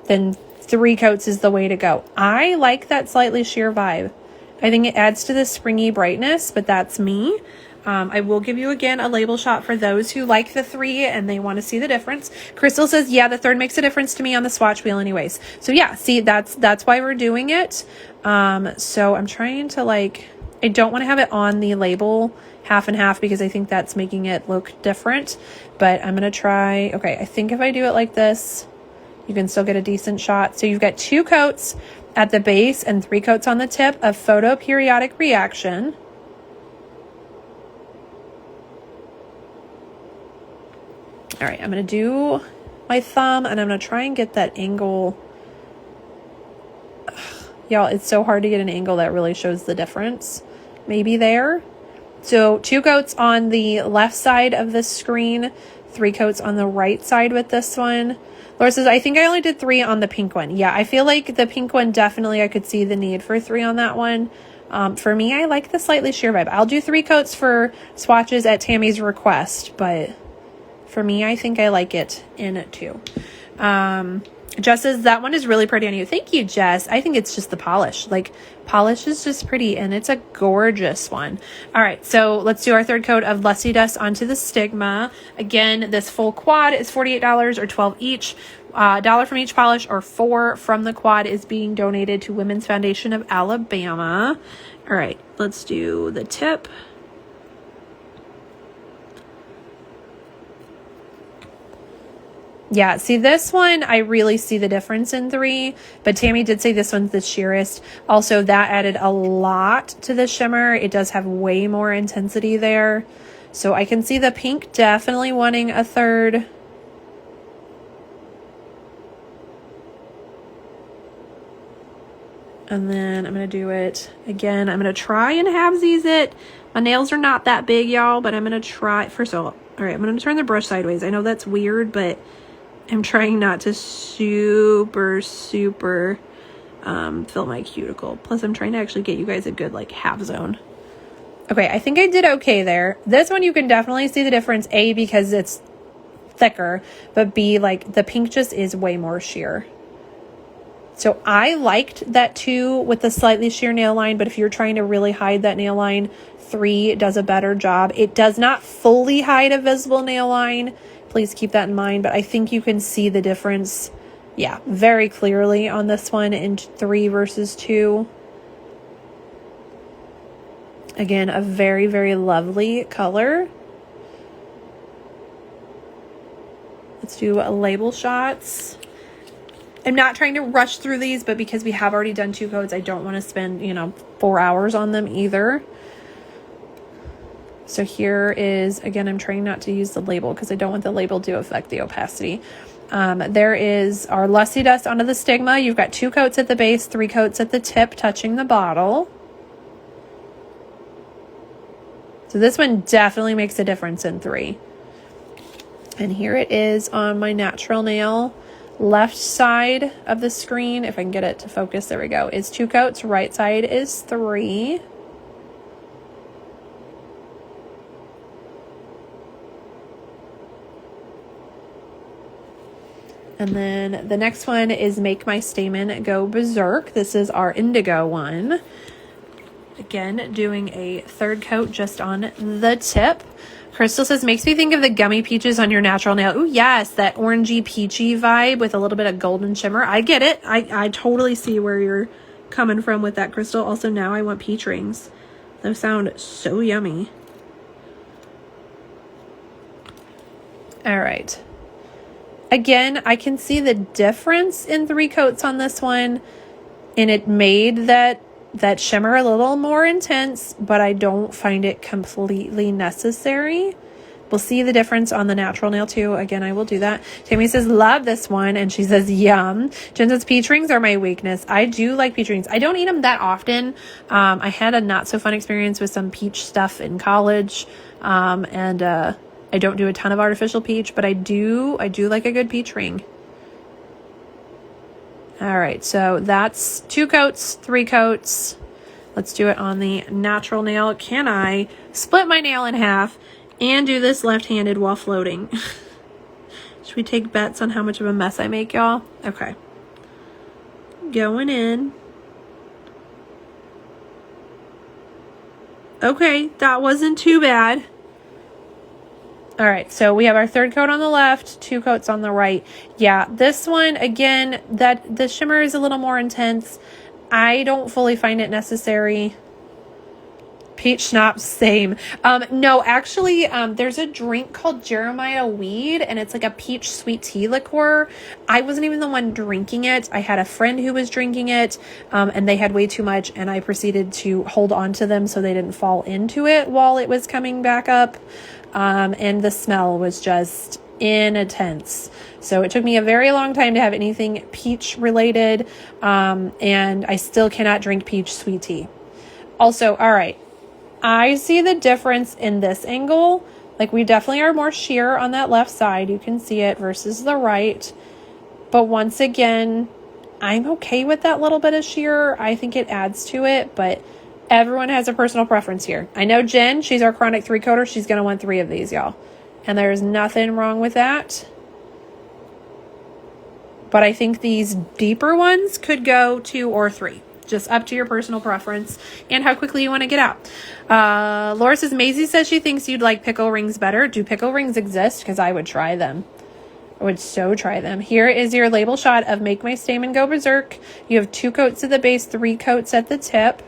[SPEAKER 1] then 3 coats is the way to go. I like that slightly sheer vibe. I think it adds to the springy brightness, but that's me. I will give you again a label shot for those who like the 3 and they want to see the difference. Crystal says, yeah, the 3rd makes a difference to me on the swatch wheel anyways. So yeah, see, that's why we're doing it. So I'm trying to I don't want to have it on the label half and half because I think that's making it look different, but I'm going to try. Okay. I think if I do it like this, you can still get a decent shot. So you've got 2 coats at the base and 3 coats on the tip of Photoperiodic Reaction. All right, I'm going to do my thumb and I'm going to try and get that angle. Y'all, it's so hard to get an angle that really shows the difference. Maybe there. So 2 coats on the left side of the screen, 3 coats on the right side with this one. Laura says, I think I only did 3 on the pink one. Yeah, I feel like the pink one, definitely I could see the need for 3 on that one. For me, I like the slightly sheer vibe. I'll do 3 coats for swatches at Tammy's request, but for me, I think I like it in 2. Jess says, that one is really pretty on you. Thank you, Jess. I think it's just the polish. Like, polish is just pretty, and it's a gorgeous one. All right, so let's do our 3rd coat of Lusty Dust onto the stigma. Again, this full quad is $48 or $12 each. $1 from each polish or $4 from the quad is being donated to Women's Foundation of Alabama. All right, let's do the tip. Yeah, see this one, I really see the difference in 3, but Tammy did say this one's the sheerest. Also, that added a lot to the shimmer. It does have way more intensity there. So I can see the pink definitely wanting a 3rd. And then I'm going to do it again. I'm going to try and halvesies it. My nails are not that big, y'all, but I'm going to try. First of all right, I'm going to turn the brush sideways. I know that's weird, but I'm trying not to super fill my cuticle. Plus, I'm trying to actually get you guys a good, like, half zone. Okay, I think I did okay there. This one, you can definitely see the difference. A, because it's thicker, but B, like, the pink just is way more sheer. So I liked that 2 with the slightly sheer nail line, but if you're trying to really hide that nail line, 3 does a better job. It does not fully hide a visible nail line. Please keep that in mind, but I think you can see the difference, yeah, very clearly on this one in 3 versus 2. Again, a very, very lovely color. Let's do label shots. I'm not trying to rush through these, but because we have already done 2 coats, I don't want to spend, 4 hours on them either. So here is, again, I'm trying not to use the label because I don't want the label to affect the opacity. There is our Lusty Dust onto the stigma. You've got 2 coats at the base, 3 coats at the tip touching the bottle. So this one definitely makes a difference in 3. And here it is on my natural nail. Left side of the screen, if I can get it to focus, there we go, is 2 coats. Right side is 3. And then the next one is Make My Stamen Go Berserk. This is our indigo one. Again, doing a 3rd coat just on the tip. Crystal says, makes me think of the gummy peaches on your natural nail. Ooh, yes, that orangey peachy vibe with a little bit of golden shimmer. I get it. I totally see where you're coming from with that, Crystal. Also, now I want peach rings. Those sound so yummy. All right. Again, I can see the difference in 3 coats on this one, and it made that shimmer a little more intense, but I don't find it completely necessary. We'll see the difference on the natural nail too. Again, I will do that. Tammy says, love this one, and she says, yum. Jen says, peach rings are my weakness. I do like peach rings. I don't eat them that often. I had a not so fun experience with some peach stuff in college, and I don't do a ton of artificial peach, but I do like a good peach ring. All right, so that's 2 coats, 3 coats. Let's do it on the natural nail. Can I split my nail in half and do this left-handed while floating? Should we take bets on how much of a mess I make, y'all? Okay. Going in. Okay, that wasn't too bad. All right, so we have our 3rd coat on the left, 2 coats on the right. Yeah, this one, again, the shimmer is a little more intense. I don't fully find it necessary. Peach schnapps, same. No, actually, there's a drink called Jeremiah Weed, and it's like a peach sweet tea liqueur. I wasn't even the one drinking it. I had a friend who was drinking it, and they had way too much, and I proceeded to hold on to them so they didn't fall into it while it was coming back up. And the smell was just intense. So it took me a very long time to have anything peach related. And I still cannot drink peach sweet tea. Also, all right, I see the difference in this angle. Like, we definitely are more sheer on that left side. You can see it versus the right. But once again, I'm okay with that little bit of sheer. I think it adds to it, but everyone has a personal preference here. I know Jen, she's our chronic 3-coater. She's going to want 3 of these, y'all. And there's nothing wrong with that. But I think these deeper ones could go 2 or 3. Just up to your personal preference and how quickly you want to get out. Laura says, Maisie says she thinks you'd like pickle rings better. Do pickle rings exist? Because I would try them. I would so try them. Here is your label shot of Make My Stamen Go Berserk. You have 2 coats at the base, 3 coats at the tip.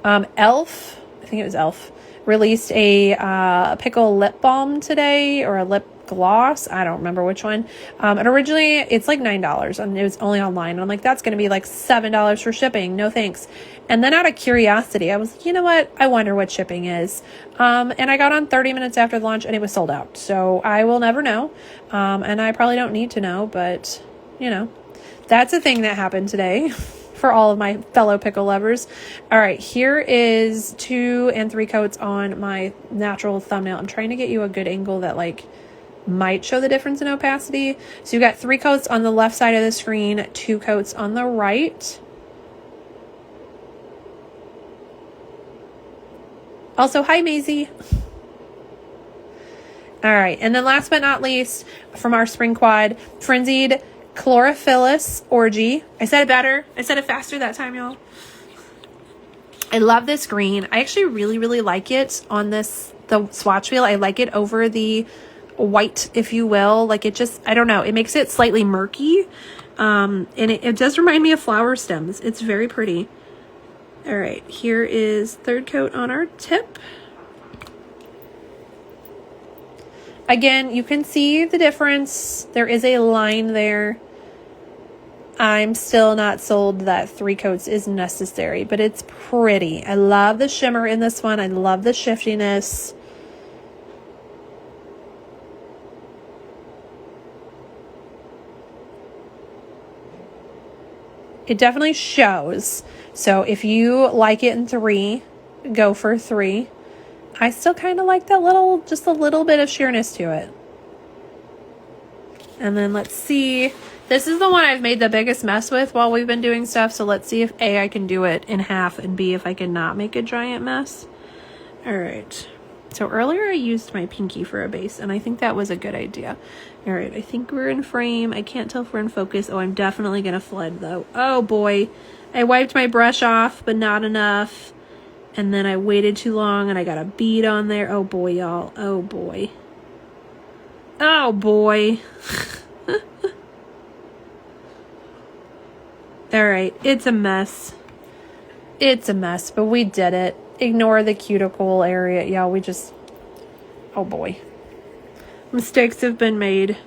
[SPEAKER 1] Elf, I think it was Elf, released a pickle lip balm today, or a lip gloss. I don't remember which one. And originally it's like $9 and it was only online. And I'm like, that's going to be like $7 for shipping. No thanks. And then out of curiosity, I was like, you know what? I wonder what shipping is. And I got on 30 minutes after the launch and it was sold out. So I will never know. And I probably don't need to know, but you know, that's a thing that happened today for all of my fellow pickle lovers. All right, here is 2 and 3 coats on my natural thumbnail. I'm trying to get you a good angle that like might show the difference in opacity. So you got 3 coats on the left side of the screen, 2 coats on the right. Also, hi Maisie. All right, and then last but not least, from our spring quad, Frenzied Chlorophyllus Orgy. I said it better. I said it faster that time, y'all. I love this green. I actually really like it on the swatch wheel. I like it over the white, if you will. Like, it just, I don't know, it makes it slightly murky. And it does remind me of flower stems. It's very pretty. All right, here is 3rd coat on our tip. Again, you can see the difference. There is a line there. I'm still not sold that 3 coats is necessary, but it's pretty. I love the shimmer in this one. I love the shiftiness. It definitely shows. So if you like it in 3, go for 3. I still kind of like that little, just a little bit of sheerness to it. And then let's see. This is the one I've made the biggest mess with while we've been doing stuff. So let's see if A, I can do it in half, and B, if I can not make a giant mess. All right. So earlier I used my pinky for a base, and I think that was a good idea. All right, I think we're in frame. I can't tell if we're in focus. Oh, I'm definitely going to flood though. Oh boy. I wiped my brush off, but not enough. And then I waited too long and I got a bead on there. Oh boy, y'all. Oh boy. Oh boy. All right, it's a mess. It's a mess, but we did it. Ignore the cuticle area. Yeah, we just, oh boy. Mistakes have been made.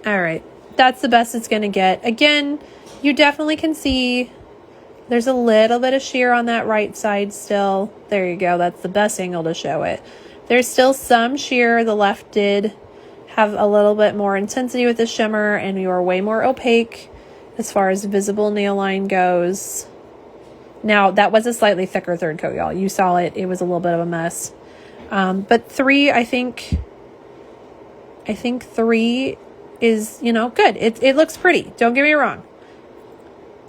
[SPEAKER 1] All right, that's the best it's gonna get. Again, you definitely can see there's a little bit of sheer on that right side still. There you go. That's the best angle to show it. There's still some sheer. The left did have a little bit more intensity with the shimmer, and you are way more opaque as far as visible nail line goes. Now, that was a slightly thicker 3rd coat, y'all. You saw it. It was a little bit of a mess. But 3, I think 3 is, you know, good. It looks pretty. Don't get me wrong.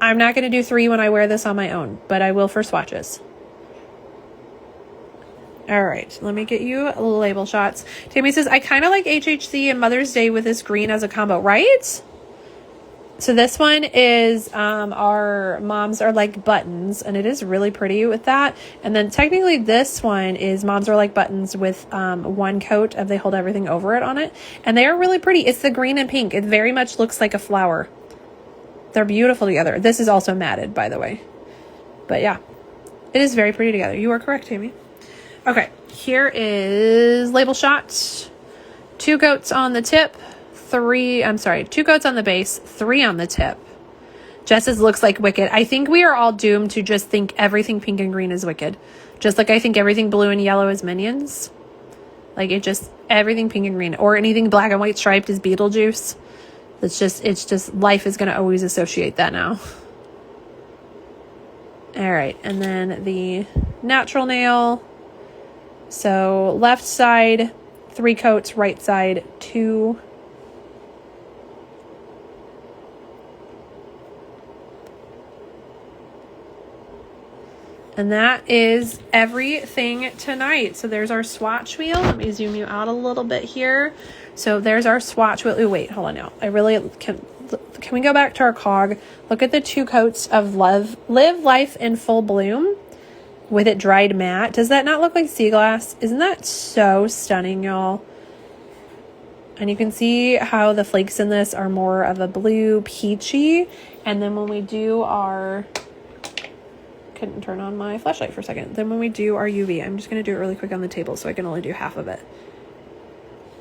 [SPEAKER 1] I'm not going to do 3 when I wear this on my own, but I will for swatches. All right, let me get you label shots. Tammy says, I kind of like HHC and Mother's Day with this green as a combo, right? So this one is our Moms Are Like Buttons, and it is really pretty with that. And then technically this one is Moms Are Like Buttons with 1 coat of They Hold Everything Over It on it. And they are really pretty. It's the green and pink. It very much looks like a flower. They're beautiful together. This is also matted, by the way. But yeah, it is very pretty together. You are correct, Tammy. Okay, here is label shot. 2 coats on the tip, 2 coats on the base, 3 on the tip. Jess's looks like Wicked. I think we are all doomed to just think everything pink and green is Wicked. Just like I think everything blue and yellow is Minions. Like it just, everything pink and green or anything black and white striped is Beetlejuice. It's just life is going to always associate that now. All right. And then the natural nail. So left side, 3 coats, right side, 2. And that is everything tonight. So there's our swatch wheel. Let me zoom you out a little bit here. So there's our swatch wheel. Oh, wait, hold on now. I really can we go back to our cog? Look at the 2 coats of Live Life in Full Bloom with it dried matte. Does that not look like sea glass? Isn't that so stunning, y'all? And you can see how the flakes in this are more of a blue peachy. And then when we do our... couldn't turn on my flashlight for a second. Then when we do our UV, I'm just going to do it really quick on the table so I can only do half of it.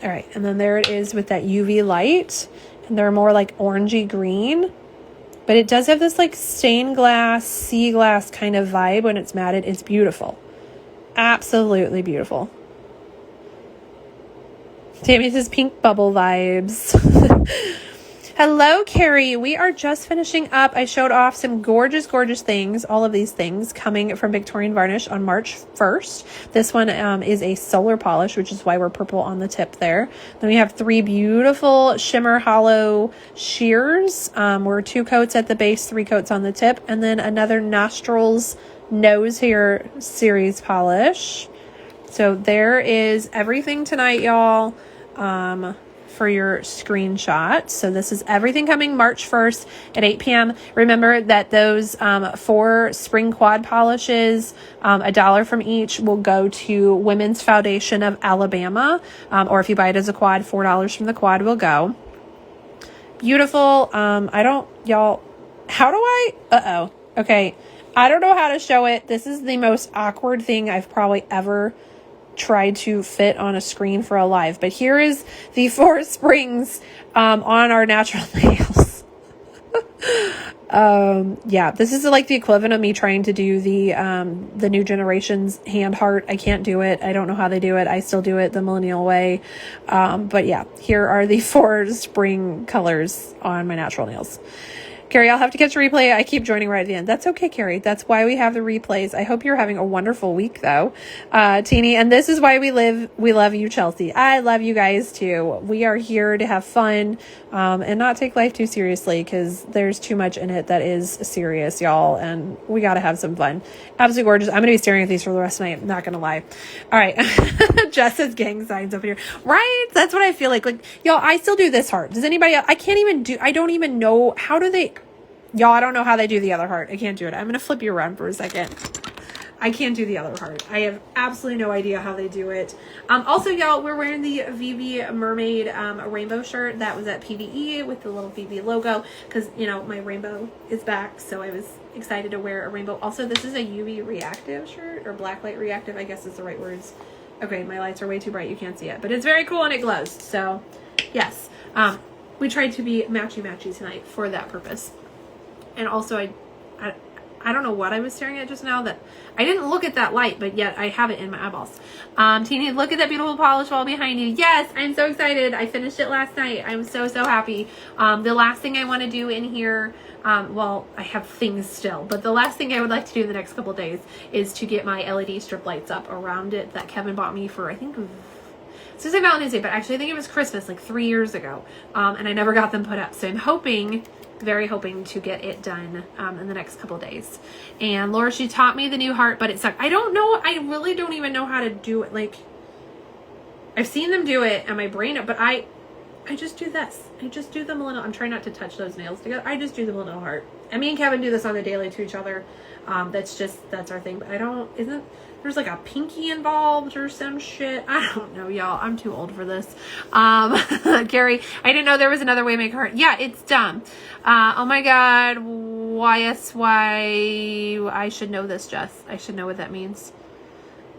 [SPEAKER 1] All right. And then there it is with that UV light. And they're more like orangey green. But it does have this like stained glass, sea glass kind of vibe when it's matted. It's beautiful. Absolutely beautiful. Tammy says pink bubble vibes. Hello, Carrie. We are just finishing up. I showed off some gorgeous, gorgeous things. All of these things coming from Victorian Varnish on March 1st. This one is a solar polish, which is why we're purple on the tip there. Then we have 3 beautiful shimmer hollow shears. We're 2 coats at the base, 3 coats on the tip. And then another nostrils nose hair series polish. So there is everything tonight, y'all. For your screenshot. So this is everything coming March 1st at 8 p.m. Remember that those 4 spring quad polishes, $1 from each, will go to Women's Foundation of Alabama. Or if you buy it as a quad, $4 from the quad will go. Beautiful. Okay. I don't know how to show it. This is the most awkward thing I've probably ever tried to fit on a screen for a live, but here is the 4 springs on our natural nails. Yeah, this is like the equivalent of me trying to do the new generation's hand heart. I can't do it. I don't know how they do it. I still do it the millennial way. But yeah, here are the 4 spring colors on my natural nails. Carrie, I'll have to catch a replay. I keep joining right at the end. That's okay, Carrie. That's why we have the replays. I hope you're having a wonderful week, though, Teeny. And this is why we live. We love you, Chelsea. I love you guys, too. We are here to have fun and not take life too seriously because there's too much in it that is serious, y'all. And we got to have some fun. Absolutely gorgeous. I'm going to be staring at these for the rest of the night. I'm not going to lie. All right. Jess says gang signs over here. Right? That's what I feel like. Like, y'all, I still do this heart. Does anybody else? I don't even know. How do they... Y'all, I don't know how they do the other heart. I can't do it. I'm going to flip you around for a second. I can't do the other heart. I have absolutely no idea how they do it. Also, y'all, we're wearing the VV Mermaid rainbow shirt that was at PVE with the little VV logo because, you know, my rainbow is back. So I was excited to wear a rainbow. Also, this is a UV reactive shirt or blacklight reactive, I guess is the right words. Okay, my lights are way too bright. You can't see it. But it's very cool and it glows. So, yes. We tried to be matchy-matchy tonight for that purpose. And also, I don't know what I was staring at just now that I didn't look at that light, but yet I have it in my eyeballs. Teeny, look at that beautiful polish wall behind you. Yes, I'm so excited. I finished it last night. I'm so, so happy. The last thing I want to do in here, well, I have things still, but the last thing I would like to do in the next couple of days is to get my LED strip lights up around it that Kevin bought me for, I think, so it's Valentine's Day, but actually I think it was Christmas like 3 years ago. And I never got them put up. So I'm very hoping to get it done in the next couple of days. And Laura, she taught me the new heart, but it sucked. I don't know. I really don't even know how to do it. Like, I've seen them do it and my brain, but I just do this. I just do the millennial. I'm trying not to touch those nails together. I just do the millennial heart. And me and Kevin do this on the daily to each other. That's our thing. But there's like a pinky involved or some shit. I don't know, y'all. I'm too old for this. Gary, I didn't know there was another way to make a heart. Yeah, it's dumb. Oh my God. YSY. I should know this, Jess. I should know what that means.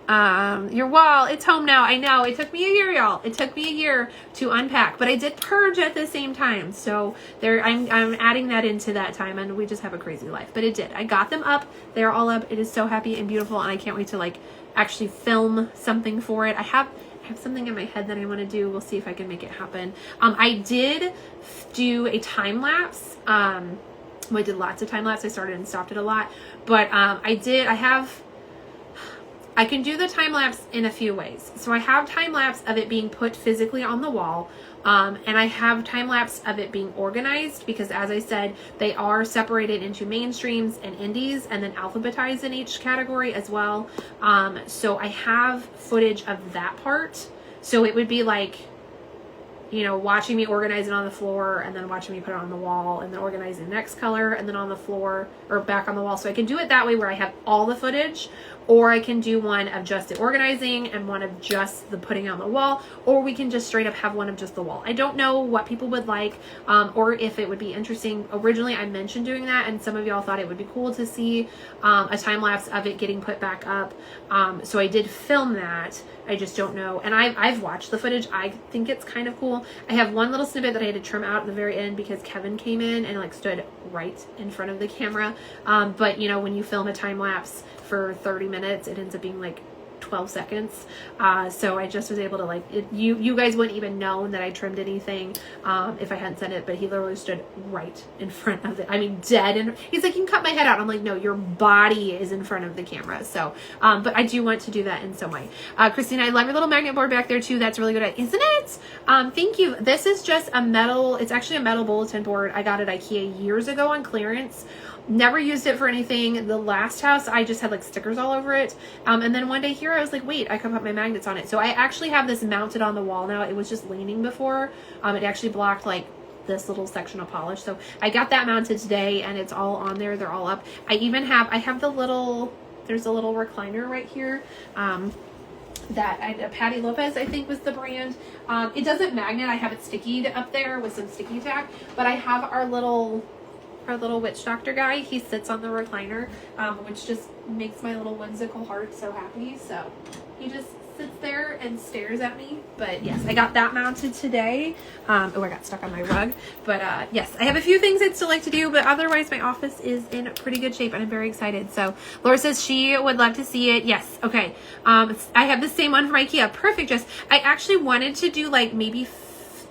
[SPEAKER 1] Your wall, it's home now. I know, it took me a year, y'all. It took me a year to unpack, but I did purge at the same time. So I'm adding that into that time, and we just have a crazy life, but it did. I got them up. They're all up. It is so happy and beautiful, and I can't wait to like actually film something for it. I have something in my head that I want to do. We'll see if I can make it happen. I did do a time lapse. I did lots of time lapse. I started and stopped it a lot, but I can do the time lapse in a few ways. So I have time lapse of it being put physically on the wall. And I have time lapse of it being organized because, as I said, they are separated into mainstreams and indies and then alphabetized in each category as well. So I have footage of that part. So it would be like, you know, watching me organize it on the floor and then watching me put it on the wall and then organize the next color and then on the floor or back on the wall. So I can do it that way where I have all the footage, or I can do one of just the organizing and one of just the putting on the wall, or we can just straight up have one of just the wall. I don't know what people would like, or if it would be interesting. Originally, I mentioned doing that, and some of y'all thought it would be cool to see a time lapse of it getting put back up. So I did film that. I just don't know. And I've watched the footage. I think it's kind of cool. I have one little snippet that I had to trim out at the very end because Kevin came in and like stood right in front of the camera. But you know, when you film a time lapse for 30 minutes, it ends up being like 12 seconds. So I just was able to like, you guys wouldn't even know that I trimmed anything if I hadn't said it, but he literally stood right in front of it. I mean, dead. And he's like, you can cut my head out. I'm like, no, your body is in front of the camera. So, but I do want to do that in some way. Christina, I love your little magnet board back there too. That's really good, isn't it? Thank you. This is just a metal, it's actually a metal bulletin board. I got it at IKEA years ago on clearance. Never used it for anything. The last house, I just had like stickers all over it. And then one day here, I was like, wait, I could put my magnets on it. So I actually have this mounted on the wall now. It was just leaning before. It actually blocked like this little section of polish. So I got that mounted today and it's all on there. They're all up. I have the little, there's a little recliner right here. That Patty Lopez, I think, was the brand. It doesn't magnet. I have it stickied up there with some sticky tack, but I have our little witch doctor guy. He sits on the recliner, which just makes my little whimsical heart so happy. So he just sits there and stares at me. But yes, I got that mounted today. Oh, I got stuck on my rug. But yes, I have a few things I'd still like to do, but otherwise my office is in pretty good shape and I'm very excited. So Laura says she would love to see it. Yes. Okay. I have the same one from IKEA. Perfect. Just, I actually wanted to do like maybe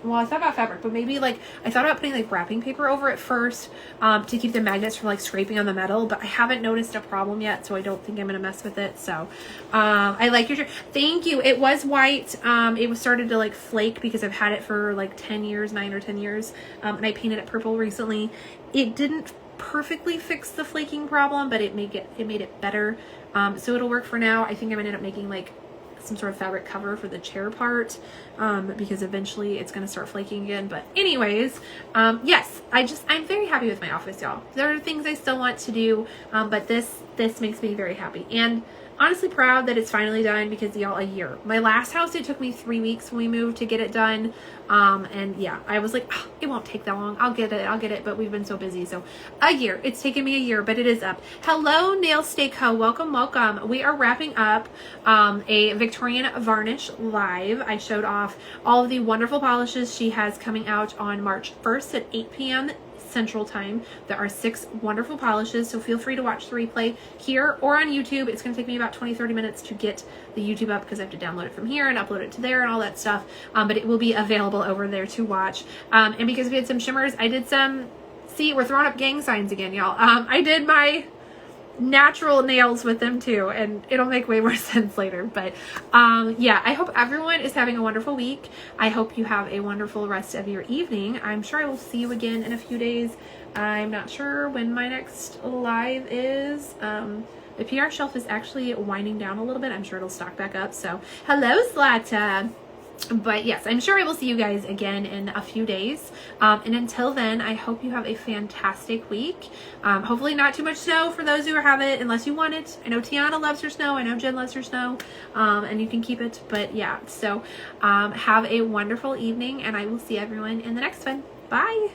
[SPEAKER 1] well, I thought about fabric, but maybe like I thought about putting like wrapping paper over it first to keep the magnets from like scraping on the metal, but I haven't noticed a problem yet, so I don't think I'm gonna mess with it. So I like your shirt. Thank you. It was white. It was started to like flake because I've had it for like 10 years, 9 or 10 years, and I painted it purple recently. It didn't perfectly fix the flaking problem, but it made it better. So it'll work for now. I think I'm gonna end up making like some sort of fabric cover for the chair part because eventually it's going to start flaking again. But anyways, yes, I'm very happy with my office, y'all. There are things I still want to do, but this makes me very happy and honestly proud that it's finally done because y'all, a year. My last house, it took me 3 weeks when we moved to get it done. And yeah, I was like, oh, it won't take that long. I'll get it. But we've been so busy. So a year, it's taken me a year, but it is up. Hello, Nail Stay Co. Welcome. We are wrapping up, a Victorian Varnish live. I showed off all of the wonderful polishes she has coming out on March 1st at 8 p.m. Central Time. There are 6 wonderful polishes, so feel free to watch the replay here or on YouTube. It's going to take me about 20-30 minutes to get the YouTube up because I have to download it from here and upload it to there and all that stuff, but it will be available over there to watch. And because we had some shimmers, I did some, see, we're throwing up gang signs again, y'all. I did my natural nails with them too, and it'll make way more sense later. But yeah, I hope everyone is having a wonderful week. I hope you have a wonderful rest of your evening. I'm sure I will see you again in a few days. I'm not sure when my next live is. The PR shelf is actually winding down a little bit. I'm sure it'll stock back up. So hello, Zlata. But yes, I'm sure I will see you guys again in a few days. And until then, I hope you have a fantastic week. Hopefully not too much snow for those who have it, unless you want it. I know Tiana loves her snow. I know Jen loves her snow. And you can keep it. But yeah, so have a wonderful evening, and I will see everyone in the next one. Bye.